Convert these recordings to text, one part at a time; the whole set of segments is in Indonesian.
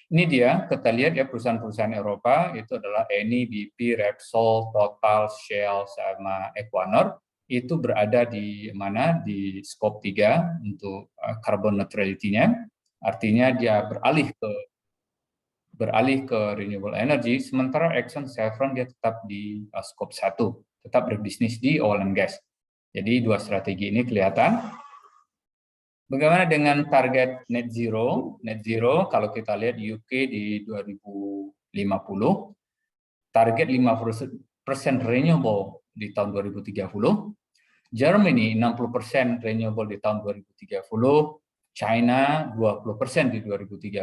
Ini dia, kita lihat ya perusahaan-perusahaan Eropa itu adalah Eni, BP, Repsol, Total, Shell, sama Equinor. Itu berada di mana? Di skop 3 untuk carbon neutrality-nya. Artinya dia beralih ke renewable energy, sementara Exxon Chevron dia tetap di skop 1, tetap berbisnis di oil and gas. Jadi dua strategi ini kelihatan. Bagaimana dengan target net zero? Net zero kalau kita lihat UK di 2050, target 50% renewable di tahun 2030, Germany 60% renewable di tahun 2030, China 20% di 2030,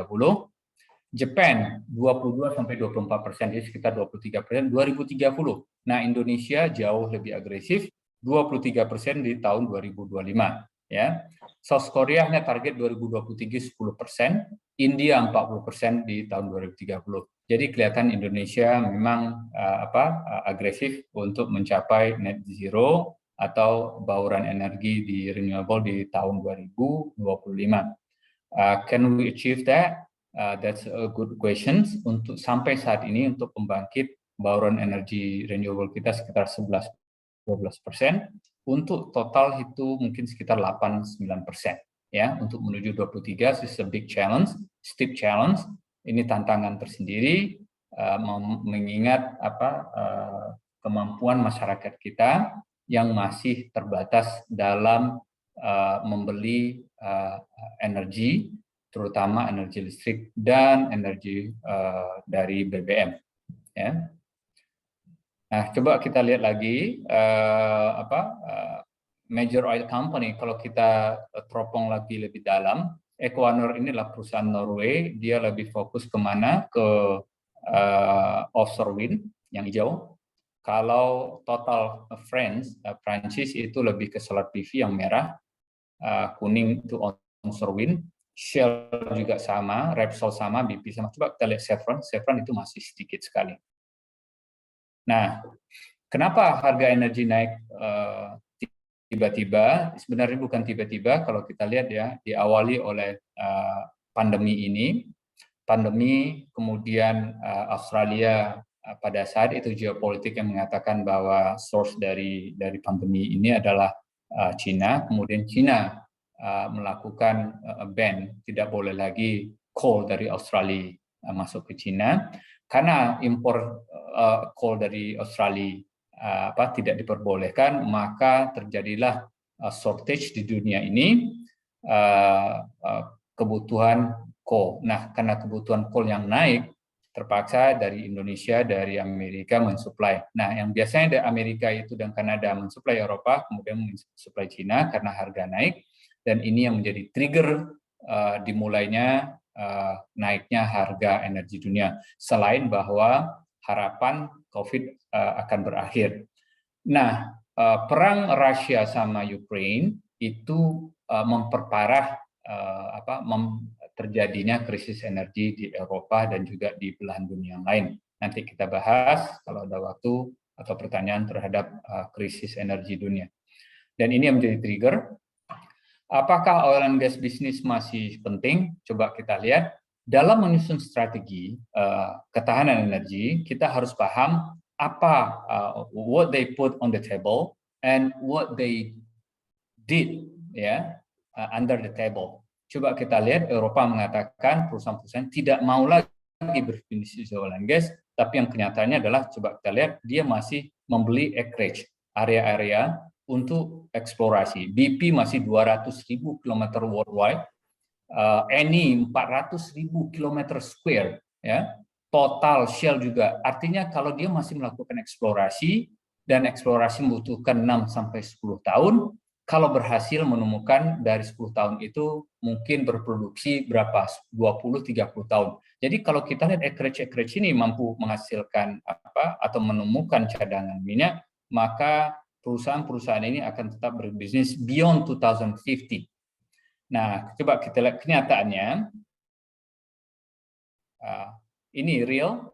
Jepang 22-24%, jadi sekitar 23% 2030. Nah, Indonesia jauh lebih agresif, 23% di tahun 2025. Ya, South Korea hanya target 2023 10%, India 40% di tahun 2030. Jadi kelihatan Indonesia memang agresif untuk mencapai net zero atau bauran energi di renewable di tahun 2025. Can we achieve that? That's a good question. Untuk sampai saat ini untuk pembangkit bauran energi renewable kita sekitar 11-12%. Untuk total itu mungkin sekitar 8-9%. Ya, untuk menuju 23 is a big challenge, steep challenge. Ini tantangan tersendiri mengingat kemampuan masyarakat kita yang masih terbatas dalam membeli energi, terutama energi listrik dan energi dari BBM. Ya. Nah, coba kita lihat lagi major oil company. Kalau kita teropong lagi lebih dalam, Equinor ini adalah perusahaan Norway. Dia lebih fokus kemana? Ke offshore wind yang hijau. Kalau Total Prancis itu lebih ke solar PV yang merah, kuning itu onshore wind. Shell juga sama, Repsol sama, BP sama. Coba kita lihat Chevron itu masih sedikit sekali. Nah, kenapa harga energi naik tiba-tiba? Sebenarnya bukan tiba-tiba, kalau kita lihat ya, diawali oleh pandemi ini. Pandemi, kemudian Australia pada saat itu geopolitik yang mengatakan bahwa source dari pandemi ini adalah China, kemudian China melakukan ban, tidak boleh lagi coal dari Australia masuk ke China, karena impor coal dari Australia tidak diperbolehkan, maka terjadilah shortage di dunia ini, kebutuhan coal. Nah, karena kebutuhan coal yang naik, terpaksa dari Indonesia, dari Amerika mensuplai. Nah, yang biasanya dari Amerika itu dan Kanada mensuplai Eropa, kemudian mensuplai Cina karena harga naik, dan ini yang menjadi trigger dimulainya naiknya harga energi dunia. Selain bahwa harapan COVID akan berakhir. Nah, perang Rusia sama Ukraine itu memperparah terjadinya krisis energi di Eropa dan juga di belahan dunia yang lain. Nanti kita bahas kalau ada waktu atau pertanyaan terhadap krisis energi dunia. Dan ini yang menjadi trigger. Apakah oil and gas bisnis masih penting? Coba kita lihat. Dalam menyusun strategi ketahanan energi, kita harus paham apa what they put on the table and what they did under the table. Coba kita lihat, Eropa mengatakan perusahaan-perusahaan tidak mau lagi berbisnis oil and gas, tapi yang kenyataannya adalah coba kita lihat dia masih membeli acreage, area-area untuk eksplorasi. BP masih 200.000 km worldwide, Eni 400.000 km square, ya. Total, Shell juga. Artinya kalau dia masih melakukan eksplorasi dan eksplorasi membutuhkan 6-10 tahun, kalau berhasil menemukan dari 10 tahun itu mungkin berproduksi berapa? 20-30 tahun. Jadi kalau kita lihat acreage ini mampu menghasilkan atau menemukan cadangan minyak, maka perusahaan-perusahaan ini akan tetap berbisnis beyond 2050. Nah, coba kita lihat kenyataannya. Ini real.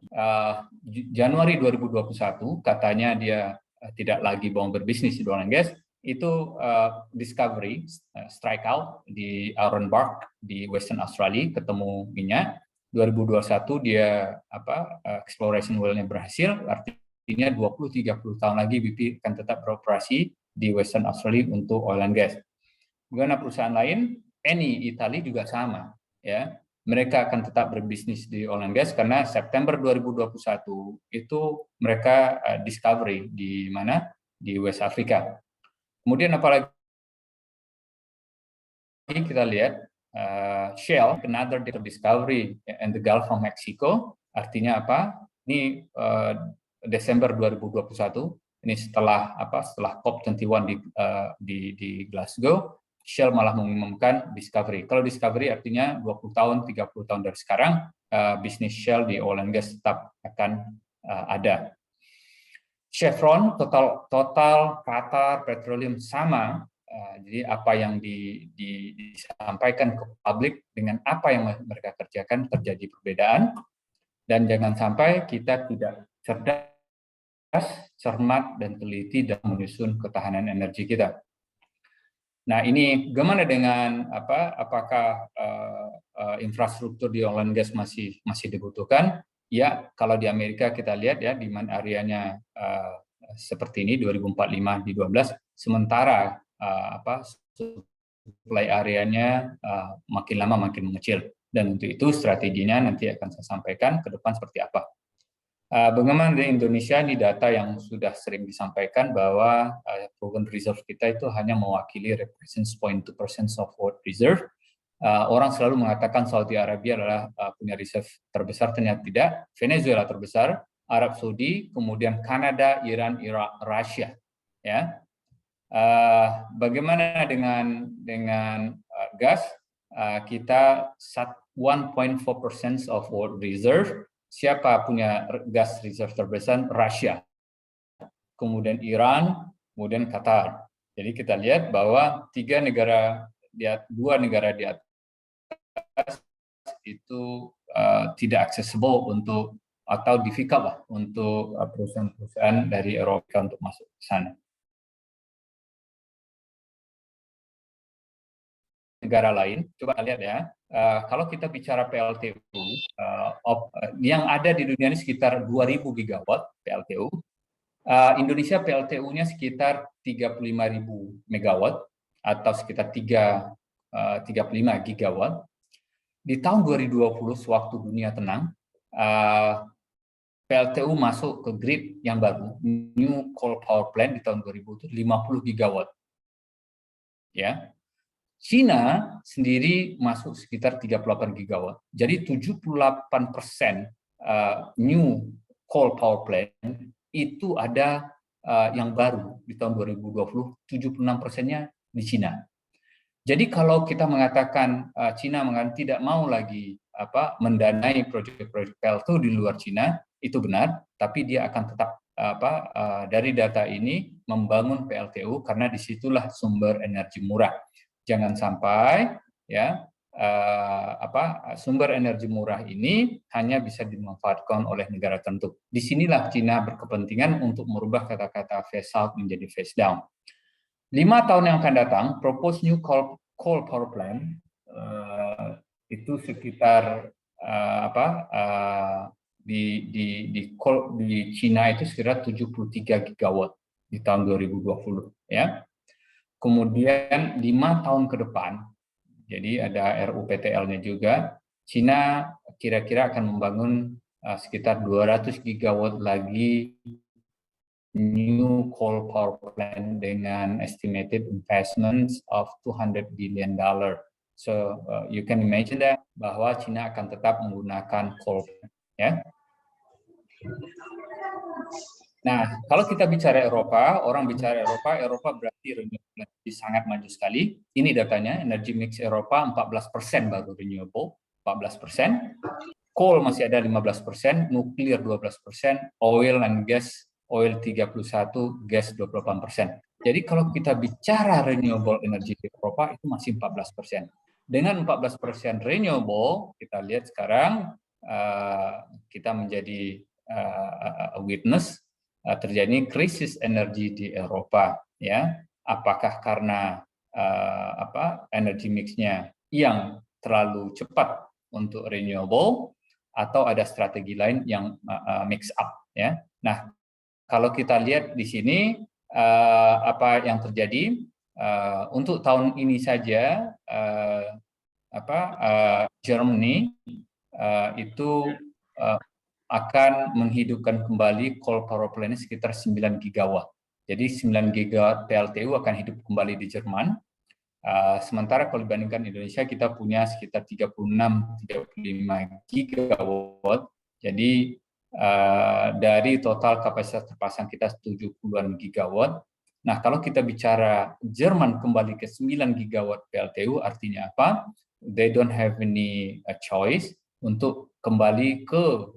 Januari 2021 katanya dia tidak lagi mau berbisnis di oil and gas. Itu Discovery strike out di Iron Bark di Western Australia, ketemu minyak. 2021 dia exploration well-nya berhasil, artinya 20-30 tahun lagi BP akan tetap beroperasi di Western Australia untuk oil and gas. Kemudian perusahaan lain, Eni Italia juga sama, ya. Mereka akan tetap berbisnis di oil and gas karena September 2021 itu mereka discovery di mana? Di West Africa. Kemudian apalagi kita lihat Shell, another discovery in the Gulf of Mexico, artinya apa? Ini Desember 2021, ini setelah COP21 di Glasgow, Shell malah mengumumkan discovery. Kalau discovery artinya 20 tahun, 30 tahun dari sekarang, bisnis Shell di oil and gas tetap akan ada. Chevron, Total, Qatar, Petroleum sama. Jadi apa yang disampaikan ke publik dengan apa yang mereka kerjakan terjadi perbedaan. Dan jangan sampai kita tidak cerdas, cermat, dan teliti dalam menyusun ketahanan energi kita. Nah, ini gimana dengan apakah infrastruktur di oil and gas masih dibutuhkan? Ya, kalau di Amerika kita lihat ya demand areanya seperti ini 2045 di 12, sementara supply areanya makin lama makin mengecil. Dan untuk itu strateginya nanti akan saya sampaikan ke depan seperti apa. Bagaimana di Indonesia, ini data yang sudah sering disampaikan bahwa proven reserve kita itu hanya mewakili represents 0.2% of world reserve. Orang selalu mengatakan Saudi Arabia adalah punya reserve terbesar, ternyata tidak. Venezuela terbesar, Arab Saudi, kemudian Kanada, Iran, Irak, Rusia. Ya, bagaimana dengan gas? Kita 1.4% of world reserve. Siapa punya gas reserve terbesar? Rusia, kemudian Iran, kemudian Qatar. Jadi kita lihat bahwa dua negara di atas itu tidak accessible untuk atau difficult lah untuk perusahaan-perusahaan dari Eropa untuk masuk ke sana. Negara lain, coba lihat ya. Kalau kita bicara PLTU, yang ada di dunia ini sekitar 2.000 gigawatt PLTU. Indonesia PLTU-nya sekitar 35.000 megawatt atau sekitar 35 gigawatt. Di tahun 2020, sewaktu dunia tenang, PLTU masuk ke grid yang baru, new coal power plant di tahun 2000 itu 50 gigawatt. Ya. China sendiri masuk sekitar 38 gigawatt. Jadi 78% new coal power plant itu ada yang baru di tahun 2020, 76%-nya di China. Jadi kalau kita mengatakan China tidak mau lagi mendanai proyek-proyek PLTU di luar China, itu benar, tapi dia akan tetap dari data ini membangun PLTU karena disitulah sumber energi murah. Jangan sampai ya sumber energi murah ini hanya bisa dimanfaatkan oleh negara tertentu. Disinilah China berkepentingan untuk merubah kata-kata phase out menjadi phase down. 5 tahun yang akan datang, proposed new coal power plant itu sekitar di China itu sekitar 73 gigawatt di tahun 2020 ya. Kemudian 5 tahun ke depan, jadi ada RUPTL-nya juga, China kira-kira akan membangun sekitar 200 gigawatt lagi new coal power plant dengan estimated investments of $200 billion. So you can imagine that bahwa China akan tetap menggunakan coal, ya. Nah, kalau kita bicara Eropa, orang bicara Eropa berarti renewable energy sangat maju sekali. Ini datanya, energy mix Eropa 14% baru renewable, 14%. Coal masih ada 15%, nuklir 12%, oil and gas, oil 31%, gas 28%. Jadi kalau kita bicara renewable energy di Eropa itu masih 14%. Dengan 14% renewable, kita lihat sekarang kita menjadi witness terjadi krisis energi di Eropa, ya. Apakah karena energi mix-nya yang terlalu cepat untuk renewable, atau ada strategi lain yang mix up, ya. Nah, kalau kita lihat di sini apa yang terjadi untuk tahun ini saja, Germany itu akan menghidupkan kembali coal power plant sekitar 9 gigawatt. Jadi 9 gigawatt PLTU akan hidup kembali di Jerman. Sementara kalau dibandingkan Indonesia, kita punya sekitar 36-35 gigawatt. Jadi dari total kapasitas terpasang kita 70-an gigawatt. Nah, kalau kita bicara Jerman kembali ke 9 gigawatt PLTU, artinya apa? They don't have any choice untuk kembali ke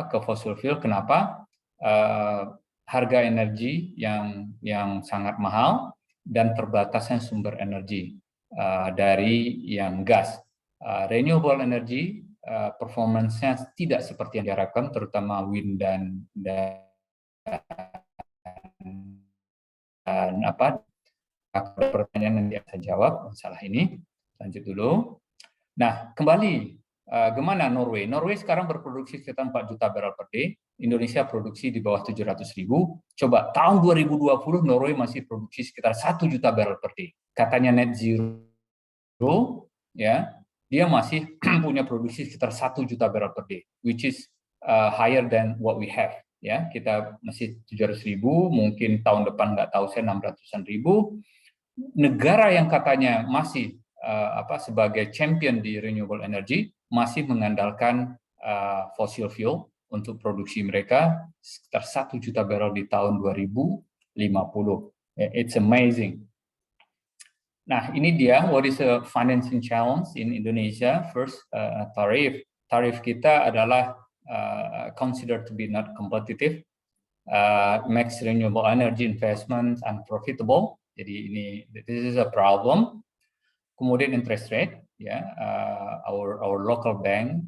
ke fossil fuel. Kenapa? Harga energi yang sangat mahal dan terbatasnya sumber energi dari yang gas. Renewable energy performance-nya tidak seperti yang diharapkan, terutama wind dan pertanyaan yang dia saya jawab masalah ini. Lanjut dulu. Nah, kembali gimana Norway? Norway sekarang berproduksi sekitar 4 juta barrel per day. Indonesia produksi di bawah 700.000. Coba tahun 2020 Norway masih produksi sekitar 1 juta barrel per day. Katanya net zero, ya, dia masih punya produksi sekitar 1 juta barrel per day, which is higher than what we have. Ya, kita masih 700.000, mungkin tahun depan nggak tahu saya 600-an ribu. Negara yang katanya masih sebagai champion di renewable energy masih mengandalkan fossil fuel untuk produksi mereka sekitar 1 juta barrel di tahun 2050. It's amazing. Nah, ini dia what is a financing challenge in Indonesia. First, tarif. Tarif kita adalah considered to be not competitive, makes renewable energy investment unprofitable. Jadi ini this is a problem. Kemudian interest rate, ya, our local bank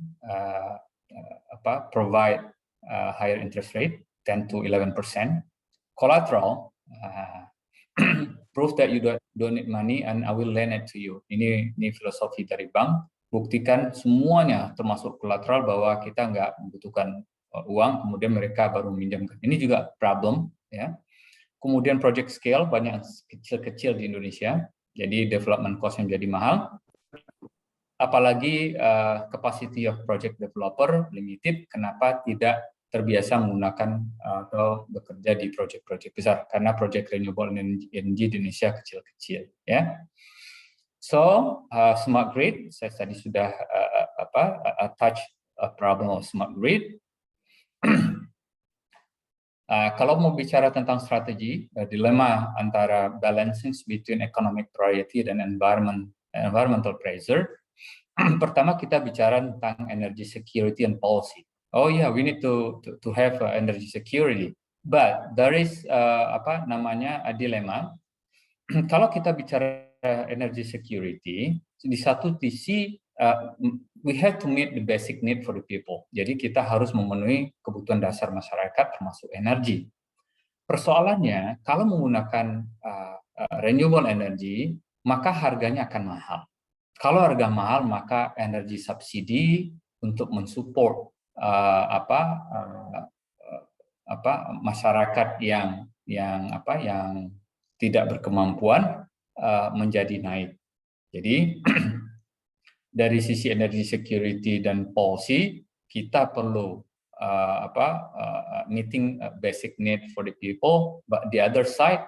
provide higher interest rate 10 to 11%. Collateral, prove that you don't need money and I will lend it to you. Ini filosofi dari bank. Buktikan semuanya termasuk collateral bahwa kita nggak membutuhkan uang, kemudian mereka baru meminjamkan. Ini juga problem, ya. Kemudian project scale banyak kecil-kecil di Indonesia, jadi development cost yang jadi mahal. Apalagi capacity of project developer limited. Kenapa tidak terbiasa menggunakan atau bekerja di project-project besar? Karena project renewable energy di Indonesia kecil-kecil, ya. So smart grid, saya tadi sudah touch a problem of smart grid. Kalau mau bicara tentang strategi, dilema antara balancing between economic priority dan environmental pressure. Pertama kita bicara tentang energy security and policy. Oh yeah, we need to have energy security, but there is a dilema. Kalau kita bicara energy security, di satu sisi we have to meet the basic need for the people. Jadi kita harus memenuhi kebutuhan dasar masyarakat termasuk energi. Persoalannya kalau menggunakan renewable energy, maka harganya akan mahal. Kalau harga mahal, maka energi subsidi untuk mensupport masyarakat yang tidak berkemampuan menjadi naik. Jadi dari sisi energy security dan policy kita perlu meeting basic need for the people, but the other side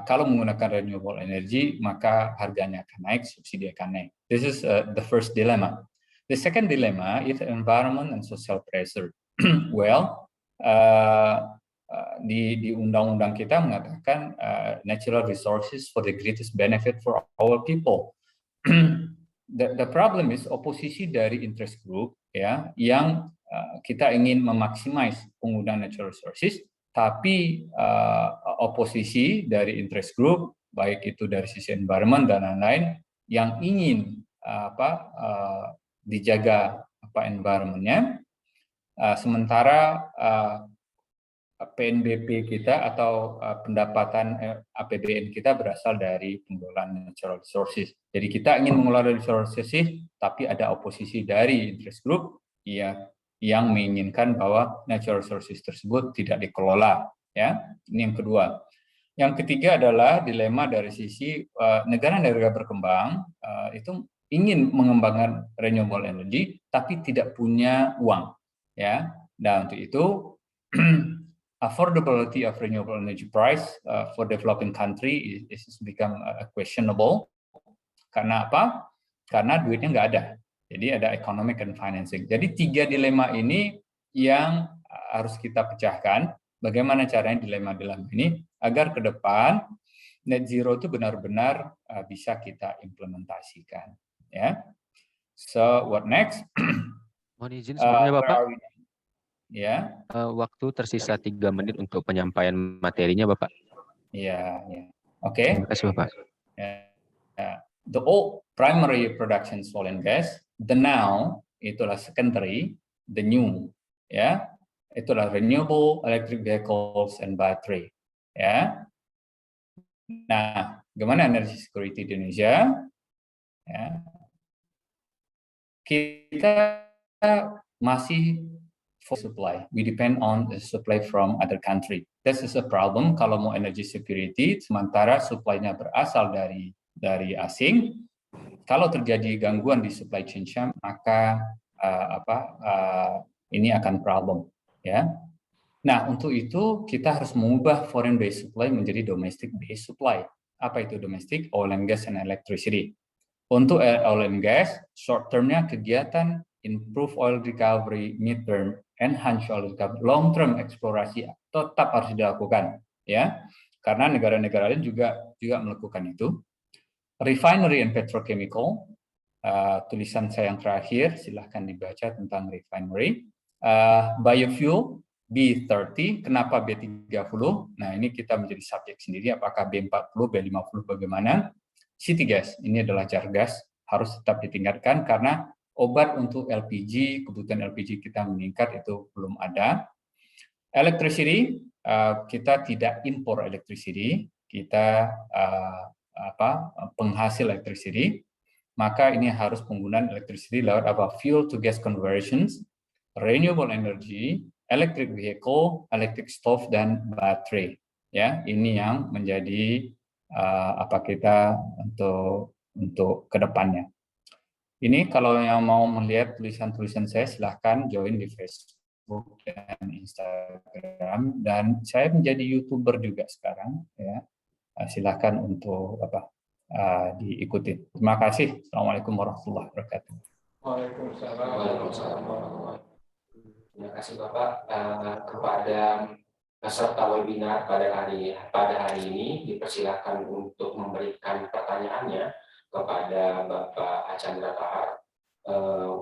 kalau menggunakan renewable energy maka harganya akan naik, subsidi akan naik. This is the first dilemma. The second dilemma is environment and social pressure. Well, di undang-undang kita mengatakan natural resources for the greatest benefit for our people. The problem is oposisi dari interest group, ya, yang kita ingin memaksimais penggunaan natural resources, tapi oposisi dari interest group baik itu dari sisi environment dan lain-lain yang ingin dijaga environment-nya, sementara PNBP kita atau pendapatan APBN kita berasal dari pengelolaan natural resources. Jadi kita ingin mengelola natural resources, tapi ada oposisi dari interest group yang menginginkan bahwa natural resources tersebut tidak dikelola. Ya, ini yang kedua. Yang ketiga adalah dilema dari sisi negara-negara berkembang itu ingin mengembangkan renewable energy tapi tidak punya uang. Ya, dan untuk itu affordability of renewable energy price for developing country is become questionable. Karena apa? Karena duitnya nggak ada. Jadi ada economic and financing. Jadi 3 dilema ini yang harus kita pecahkan. Bagaimana caranya dilema-dilema ini agar ke depan net zero itu benar-benar bisa kita implementasikan. Ya. So what next? Mohon izin sebelumnya Bapak. Ya. Waktu tersisa 3 menit untuk penyampaian materinya Bapak. Ya. Oke. Terima kasih Bapak. The old primary production oil and gas, the now itulah secondary, the new, ya, itulah renewable electric vehicles and battery, ya. Nah, gimana energy security di Indonesia? Ya. Kita masih for supply. We depend on the supply from other country. This is a problem kalau mau energy security, sementara supply-nya berasal dari asing. Kalau terjadi gangguan di supply chain-nya, maka ini akan problem, ya. Nah, untuk itu kita harus mengubah foreign based supply menjadi domestic based supply. Apa itu domestic? Oil and gas and electricity. Untuk oil and gas, short term-nya kegiatan improve oil recovery, mid term, enhance oil recovery, long term eksplorasi tetap harus dilakukan, ya. Karena negara-negara lain juga melakukan itu. Refinery and petrochemical, tulisan saya yang terakhir, silahkan dibaca tentang refinery. Biofuel, B30, kenapa B30? Nah, ini kita menjadi subjek sendiri, apakah B40, B50, bagaimana? City gas, ini adalah jar gas, harus tetap ditingkatkan karena obat untuk LPG, kebutuhan LPG kita meningkat, itu belum ada. Electricity, kita tidak impor electricity, kita penghasil electricity, maka ini harus penggunaan electricity lewat apa? Fuel to gas conversions, renewable energy, electric vehicle, electric stove, dan baterai. Ya, ini yang menjadi kita untuk kedepannya. Ini kalau yang mau melihat tulisan-tulisan saya, silahkan join di Facebook dan Instagram, dan saya menjadi YouTuber juga sekarang, ya. Silahkan untuk diikuti. Terima kasih. Assalamualaikum warahmatullahi wabarakatuh. Waalaikumsalam warahmatullahi wabarakatuh. Terima kasih Bapak kepada peserta webinar pada hari ini. Dipersilakan untuk memberikan pertanyaannya kepada Bapak Archandra Tahar.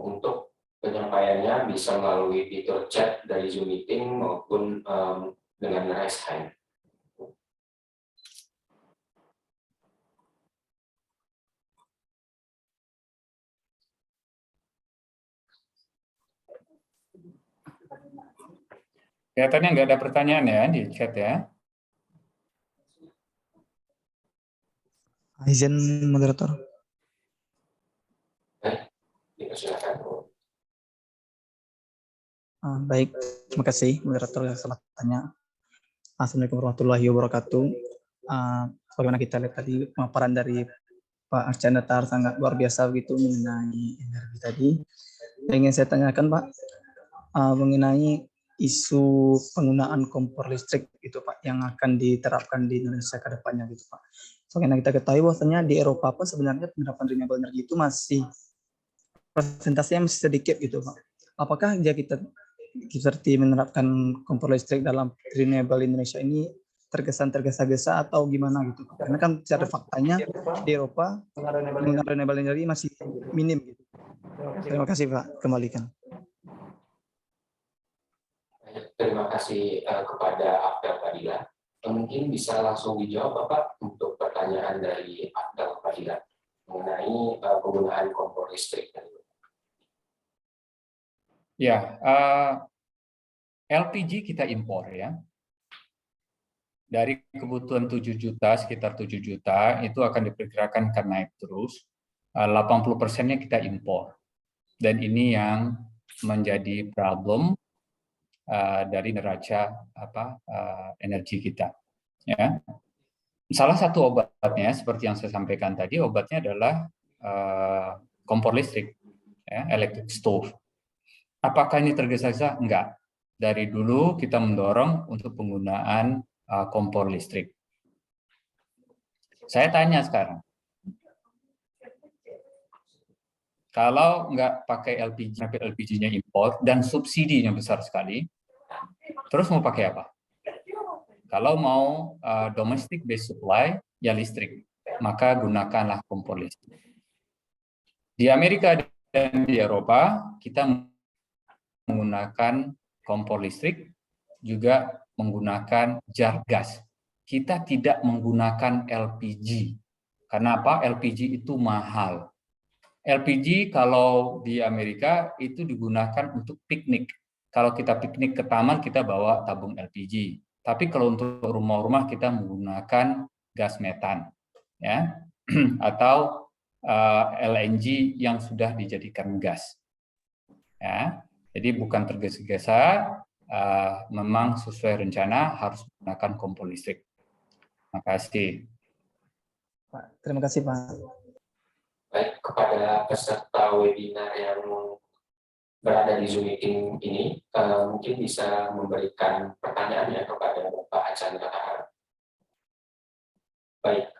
Untuk penyampaiannya bisa melalui fitur chat dari Zoom meeting maupun dengan raise hand. Kelihatannya nggak ada pertanyaan ya di chat ya. Izin moderator. Baik, terima kasih moderator yang selamat tanya. Assalamualaikum warahmatullahi wabarakatuh. Bagaimana kita lihat tadi pemaparan dari Pak Archandra Tahar sangat luar biasa begitu mengenai energi tadi. Yang ingin saya tanyakan Pak, mengenai isu penggunaan kompor listrik gitu Pak yang akan diterapkan di Indonesia ke depannya gitu Pak. Soalnya kita ketahui bahwasanya di Eropa pun sebenarnya penerapan renewable energy itu masih persentasenya masih sedikit gitu Pak. Apakah jika kita seperti menerapkan kompor listrik dalam renewable Indonesia ini terkesan tergesa-gesa atau gimana gitu? Karena kan secara faktanya di Eropa penggunaan renewable energy masih minim gitu. Terima kasih Pak, kembalikan. Terima kasih kepada Abdel Fadila. Mungkin bisa langsung dijawab Bapak untuk pertanyaan dari Abdel Fadila mengenai penggunaan kompor listrik. Ya, LPG kita impor ya. Dari kebutuhan 7 juta, sekitar 7 juta, itu akan diperkirakan akan naik terus. 80%-nya kita impor. Dan ini yang menjadi problem dari neraca energi kita. Ya. Salah satu obatnya, seperti yang saya sampaikan tadi, obatnya adalah kompor listrik, ya, electric stove. Apakah ini tergesa-gesa? Enggak. Dari dulu kita mendorong untuk penggunaan kompor listrik. Saya tanya sekarang, kalau nggak pakai LPG, LPG-nya impor dan subsidinya besar sekali, terus mau pakai apa? Kalau mau domestic based supply, ya listrik, maka gunakanlah kompor listrik. Di Amerika dan di Eropa, kita menggunakan kompor listrik, juga menggunakan jar gas. Kita tidak menggunakan LPG. Karena apa? LPG itu mahal. LPG kalau di Amerika itu digunakan untuk piknik. Kalau kita piknik ke taman, kita bawa tabung LPG. Tapi kalau untuk rumah-rumah kita menggunakan gas metan, ya, atau LNG yang sudah dijadikan gas. Ya, jadi bukan tergesa-gesa, memang sesuai rencana harus menggunakan kompor listrik. Terima kasih. Pak, terima kasih Pak. Baik, kepada peserta webinar yang berada di Zoom meeting ini, mungkin bisa memberikan pertanyaannya kepada Bapak Archandra Tahar. Baik,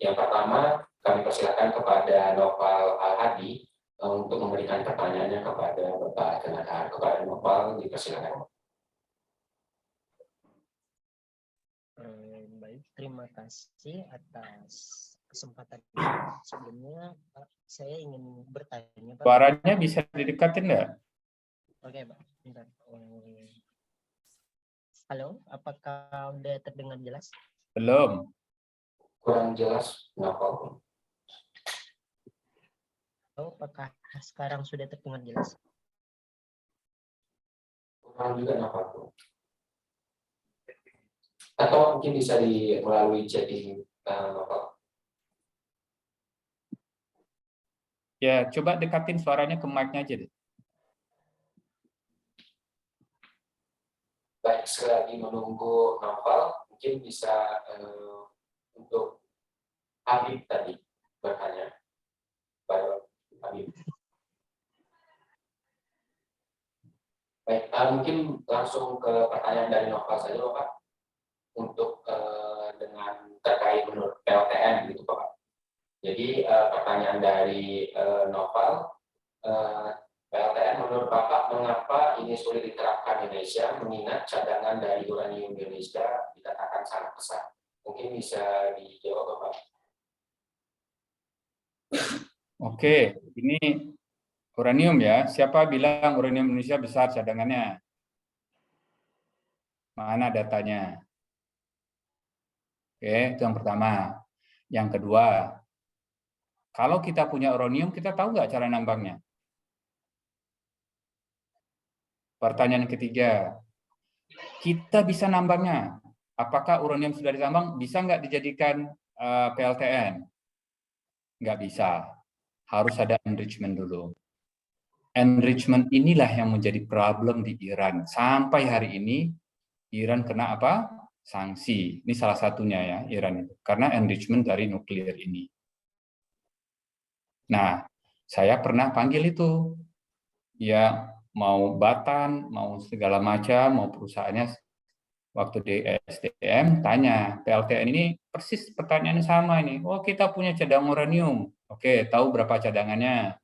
yang pertama kami persilakan kepada Noval Al-Hadi untuk memberikan pertanyaannya kepada Bapak Archandra Tahar. Kepada Noval, dipersilakan. Baik, terima kasih atas kesempatan. Sebelumnya saya ingin bertanya, Pak. Suaranya bisa didekatin nggak? Oke, Pak. Bentar. Halo, apakah udah terdengar jelas? Belum. Kurang jelas, Noval. Halo, apakah sekarang sudah terdengar jelas? Kurang juga, Noval. Atau mungkin bisa melalui chatting, Noval. Ya, coba dekatin suaranya ke mic-nya aja deh. Baik, sekali lagi menunggu Noval, mungkin bisa untuk Habib tadi bertanya. Baik, Habib. Baik, mungkin langsung ke pertanyaan dari Noval saja, Bapak, untuk dengan terkait menurut PLTN gitu, Bapak. Jadi pertanyaan dari Noval, PLTN menurut Bapak mengapa ini sulit diterapkan di Indonesia mengingat cadangan dari uranium Indonesia dikatakan sangat besar? Mungkin bisa dijawab, Bapak. Oke, ini uranium ya. Siapa bilang uranium Indonesia besar cadangannya? Mana datanya? Oke, itu yang pertama. Yang kedua, kalau kita punya uranium, kita tahu nggak cara nambangnya? Pertanyaan ketiga, kita bisa nambangnya. Apakah uranium sudah ditambang, bisa nggak dijadikan PLTN? Nggak bisa. Harus ada enrichment dulu. Enrichment inilah yang menjadi problem di Iran. Sampai hari ini, Iran kena apa? Sanksi. Ini salah satunya ya, Iran itu. Karena enrichment dari nuklir ini. Nah, saya pernah panggil itu. Ya, mau Batan, mau segala macam, mau perusahaannya waktu di SDM tanya, PLTN ini persis pertanyaannya sama ini. Oh, kita punya cadangan uranium. Oke, tahu berapa cadangannya?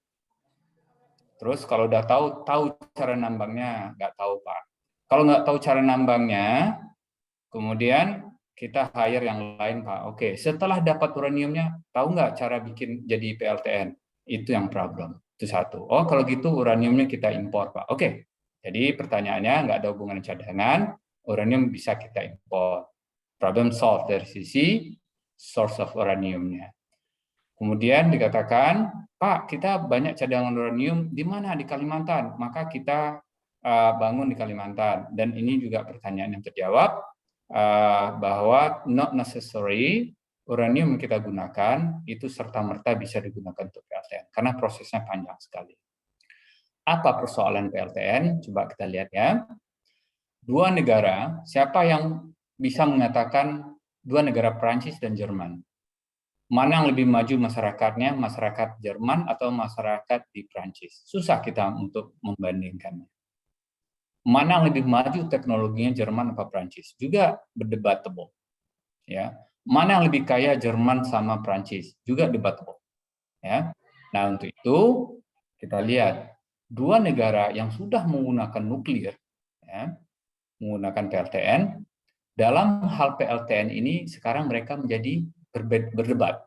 Terus kalau udah tahu cara nambangnya? Nggak tahu, Pak. Kalau nggak tahu cara nambangnya, kemudian kita hire yang lain, Pak. Oke, setelah dapat uraniumnya, tahu nggak cara bikin jadi PLTN? Itu yang problem. Itu satu. Oh, kalau gitu uraniumnya kita impor, Pak. Oke. Jadi pertanyaannya nggak ada hubungan cadangan, uranium bisa kita impor. Problem solved dari sisi source of uraniumnya. Kemudian dikatakan, Pak, kita banyak cadangan uranium di mana? Di Kalimantan. Maka kita bangun di Kalimantan. Dan ini juga pertanyaan yang terjawab, bahwa not necessary uranium yang kita gunakan itu serta-merta bisa digunakan untuk PLTN karena prosesnya panjang sekali. Apa persoalan PLTN? Coba kita lihat ya. Dua negara, siapa yang bisa mengatakan dua negara Prancis dan Jerman? Mana yang lebih maju masyarakatnya, masyarakat Jerman atau masyarakat di Prancis? Susah kita untuk membandingkannya. Mana yang lebih maju teknologinya, Jerman atau Prancis? Juga berdebatable. Ya. Mana yang lebih kaya, Jerman sama Prancis? Juga debatable. Ya. Nah, untuk itu kita lihat dua negara yang sudah menggunakan nuklir, ya, menggunakan PLTN, dalam hal PLTN ini sekarang mereka menjadi berdebat.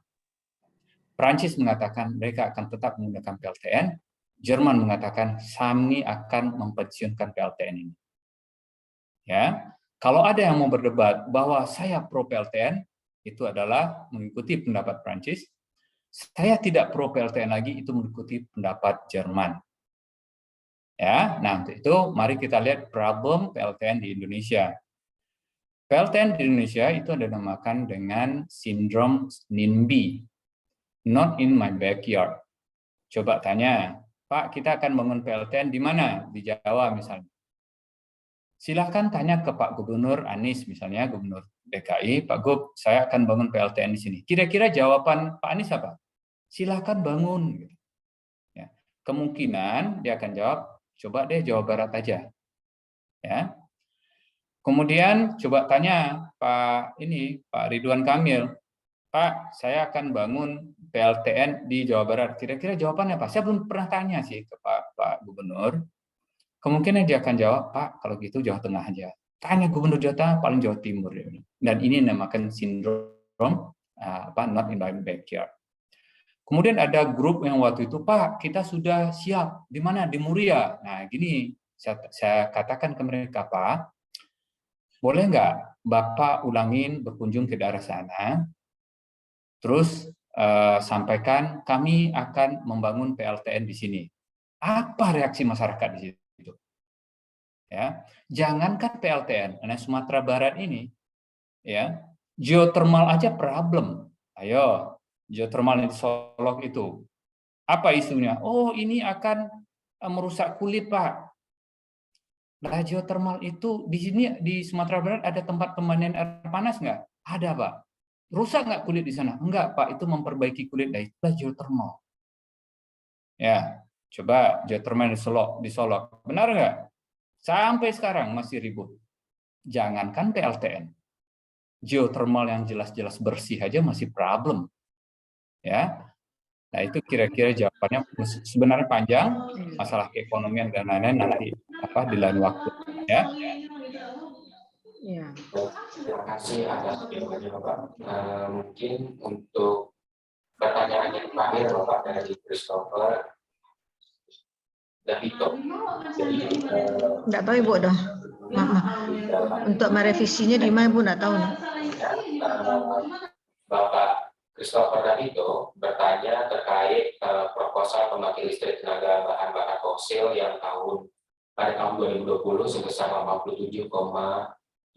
Prancis mengatakan mereka akan tetap menggunakan PLTN, Jerman mengatakan kami akan mempensiunkan PLTN ini. Ya, kalau ada yang mau berdebat bahwa saya pro PLTN, itu adalah mengikuti pendapat Prancis. Saya tidak pro PLTN lagi, itu mengikuti pendapat Jerman. Ya, nah untuk itu mari kita lihat problem PLTN di Indonesia. PLTN di Indonesia itu ada dinamakan dengan sindrom NIMBY, not in my backyard. Coba tanya, Pak, kita akan bangun PLTN di mana? Di Jawa misalnya. Silahkan tanya ke Pak Gubernur Anies misalnya, Gubernur DKI, Pak Gub, saya akan bangun PLTN di sini. Kira-kira jawaban Pak Anies apa? Silahkan bangun. Ya. Kemungkinan dia akan jawab, coba deh Jawa Barat aja. Ya. Kemudian coba tanya Pak Ridwan Kamil, Pak, saya akan bangun PLTN di Jawa Barat. Kira-kira jawabannya apa? Saya belum pernah tanya sih ke Pak Gubernur. Kemungkinan dia akan jawab, Pak, kalau gitu Jawa Tengah aja. Tanya Gubernur Jawa Tengah, paling Jawa Timur. Dan ini dinamakan sindrom not in my backyard. Kemudian ada grup yang waktu itu, Pak, kita sudah siap. Di mana? Di Muria. Nah, gini, saya katakan ke mereka, Pak, boleh nggak Bapak ulangin berkunjung ke daerah sana, terus sampaikan kami akan membangun PLTN di sini. Apa reaksi masyarakat di situ? Ya, jangankan PLTN, karena Sumatera Barat ini, ya, geothermal aja problem. Ayo, geothermal di Solok itu, apa isunya? Oh, ini akan merusak kulit, Pak. Nah, geothermal itu di sini di Sumatera Barat ada tempat pemandian air panas nggak? Ada, Pak. Rusak nggak kulit di sana? Enggak, Pak. Itu memperbaiki kulit. Nah, itulah geothermal. Ya, coba geothermal di Solok. Benar nggak? Sampai sekarang masih ribut. Jangankan PLTN. Geothermal yang jelas-jelas bersih aja masih problem. Ya. Nah, itu kira-kira jawabannya sebenarnya panjang, masalah keekonomian dan lain-lain nanti di lain waktu, ya. Ya. Terima kasih atas jawabannya, Bapak. Mungkin untuk pertanyaan yang terakhir, Bapak, dari Christopher Davito. Jadi, Enggak tahu Ibu dah. Untuk merevisinya di mana Ibu enggak tahu nih. Bapak Christopher Davito bertanya terkait proposal pembangkit listrik tenaga bahan bakar fosil yang pada tahun 2020 sebesar 87,721%,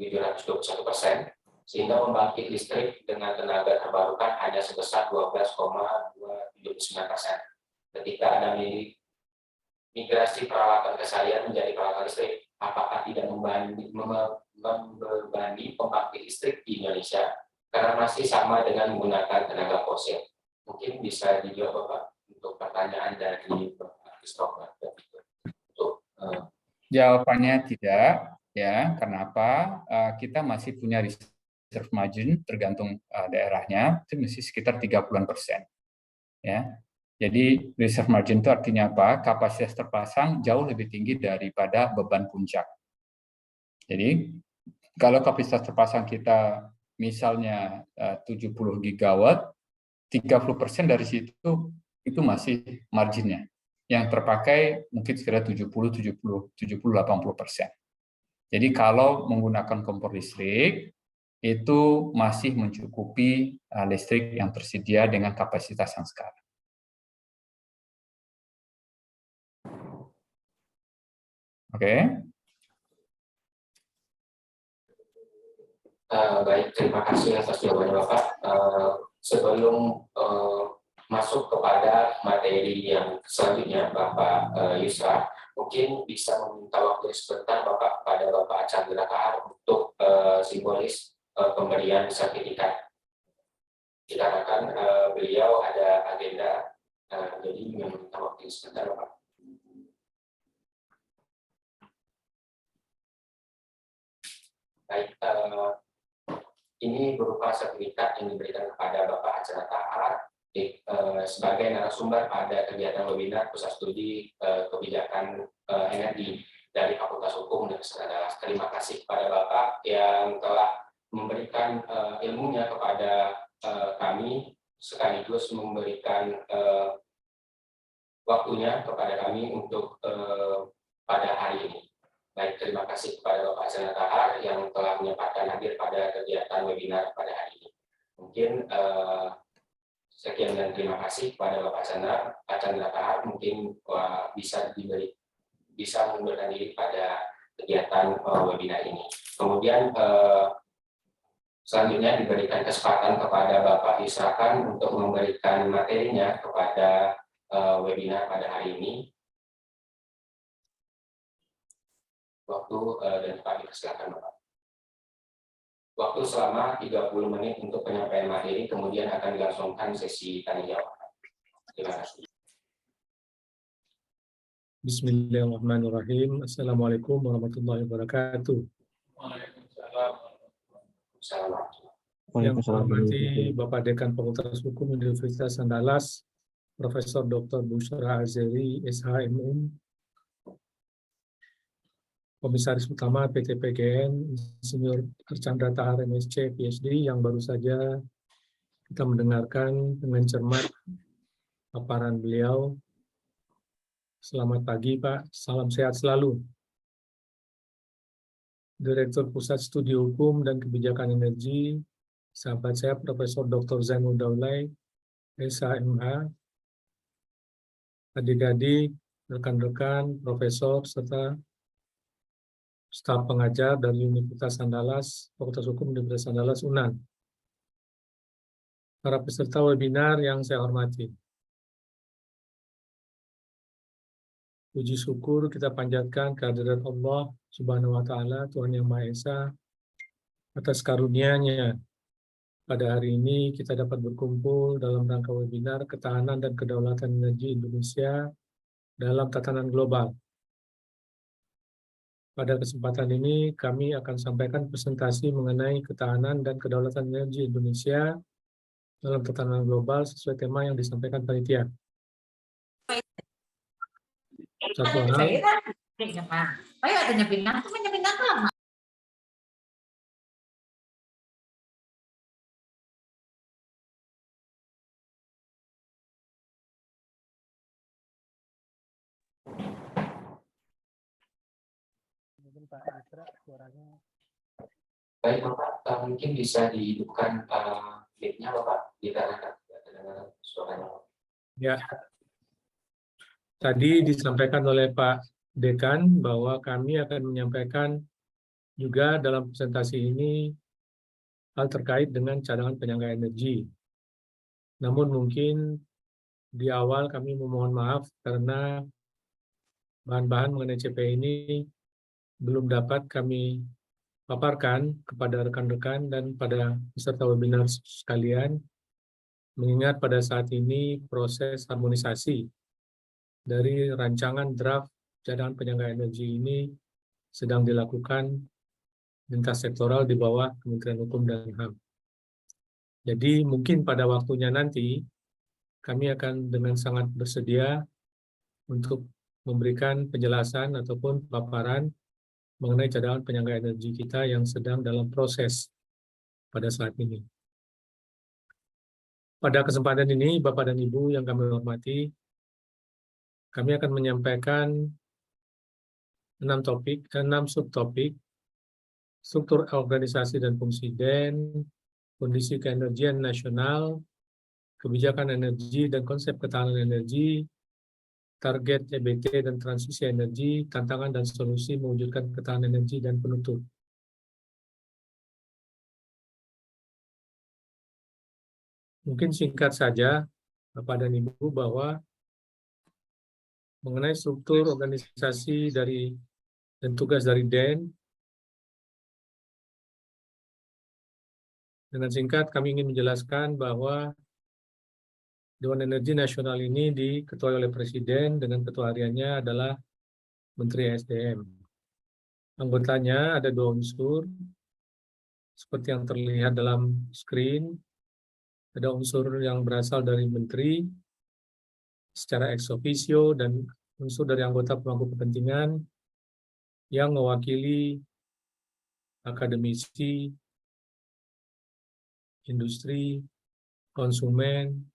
sehingga pembangkit listrik dengan tenaga terbarukan hanya sebesar 12,279%. Ketika ada migrasi peralatan keseharian menjadi peralatan listrik, apakah tidak membebani pembangkit listrik di Indonesia karena masih sama dengan menggunakan tenaga fosil? Mungkin bisa dijawab, Bapak, untuk pertanyaan dari Bapak Christopher. Jawabannya tidak, ya. Kenapa? Kita masih punya reserve margin tergantung daerahnya, itu masih sekitar 30%. Ya. Jadi reserve margin itu artinya apa? Kapasitas terpasang jauh lebih tinggi daripada beban puncak. Jadi kalau kapasitas terpasang kita misalnya 70 gigawatt, 30% dari situ itu masih marginnya. Yang terpakai mungkin sekitar 70-80%. Jadi kalau menggunakan kompor listrik itu masih mencukupi listrik yang tersedia dengan kapasitas yang sekarang. Oke. Baik, terima kasih atas jawabannya, Bapak. Sebelum masuk kepada materi yang selanjutnya, Bapak Yusra, mungkin bisa meminta waktu sebentar Bapak pada Bapak Chandra Kahar untuk simbolis pemberian sertifikat. Dikarenakan beliau ada agenda, jadi meminta waktu sebentar Bapak. Baik, ini berupa sertifikat yang diberikan kepada Bapak Chandra Kahar sebagai narasumber pada kegiatan webinar Pusat Studi Kebijakan Energi dari Fakultas Hukum Universitas Andalas. Terima kasih kepada Bapak yang telah memberikan ilmunya kepada kami, sekaligus memberikan waktunya kepada kami untuk pada hari ini. Baik, terima kasih kepada Bapak Chandra Kahar yang telah menyempatkan hadir pada kegiatan webinar pada hari ini. Mungkin sekian dan terima kasih kepada Bapak Chandra Kahar. Mungkin bisa mengundurkan diri pada kegiatan webinar ini. Kemudian selanjutnya diberikan kesempatan kepada Bapak Yusra Khan untuk memberikan materinya kepada webinar pada hari ini. Waktu dan tempat dipersilakan Bapak. Waktu selama 30 menit untuk penyampaian materi, kemudian akan dilangsungkan sesi tanya jawab. Terima kasih. Bismillahirrahmanirrahim. Assalamualaikum warahmatullahi wabarakatuh. Yang hormati Bapak Dekan Fakultas Hukum Universitas Andalas, Profesor Dr. Bushra Azeri, SHMM, Komisaris Utama PT PGN, Insinyur Archandra Tahar MSc, PhD, yang baru saja kita mendengarkan dengan cermat paparan beliau. Selamat pagi Pak, salam sehat selalu. Direktur Pusat Studi Hukum dan Kebijakan Energi, sahabat saya Profesor Dr. Zainul Daulay, SHMH, adik-adik, rekan-rekan, profesor, serta staf pengajar dari Universitas Andalas, Fakultas Hukum Universitas Andalas UNAN. Para peserta webinar yang saya hormati. Puji syukur kita panjatkan kehadirat Allah Subhanahu wa Ta'ala, Tuhan Yang Maha Esa, atas karunia-Nya. Pada hari ini kita dapat berkumpul dalam rangka webinar Ketahanan dan Kedaulatan Energi Indonesia dalam Tatanan Global. Pada kesempatan ini kami akan sampaikan presentasi mengenai ketahanan dan kedaulatan energi Indonesia dalam tatanan global sesuai tema yang disampaikan panitia. Satu hal, Baik Bapak, mungkin bisa dihidupkan mic-nya Bapak, dikarenakan terdengar suaranya. ya, tadi disampaikan oleh Pak Dekan bahwa kami akan menyampaikan juga dalam presentasi ini hal terkait dengan cadangan penyangga energi. Namun mungkin di awal kami memohon maaf karena bahan-bahan mengenai CP ini belum dapat kami paparkan kepada rekan-rekan dan pada peserta webinar sekalian, mengingat pada saat ini proses harmonisasi dari rancangan draft cadangan penyangga energi ini sedang dilakukan lintas sektoral di bawah Kementerian Hukum dan HAM. Jadi mungkin pada waktunya nanti kami akan dengan sangat bersedia untuk memberikan penjelasan ataupun paparan mengenai cadangan penyangga energi kita yang sedang dalam proses pada saat ini. Pada kesempatan ini, Bapak dan Ibu yang kami hormati, kami akan menyampaikan 6 subtopik, struktur organisasi dan fungsi DEN, kondisi keenergian nasional, kebijakan energi dan konsep ketahanan energi, target EBT dan transisi energi, tantangan dan solusi mewujudkan ketahanan energi, dan penutup. Mungkin singkat saja, Bapak dan Ibu bahwa mengenai struktur organisasi dan tugas dari DEN, dengan singkat kami ingin menjelaskan bahwa Dewan Energi Nasional ini diketuai oleh Presiden dengan ketua hariannya adalah Menteri SDM. Anggotanya ada 2 unsur, seperti yang terlihat dalam screen. Ada unsur yang berasal dari Menteri secara ex officio dan unsur dari anggota pemangku kepentingan yang mewakili akademisi, industri, konsumen,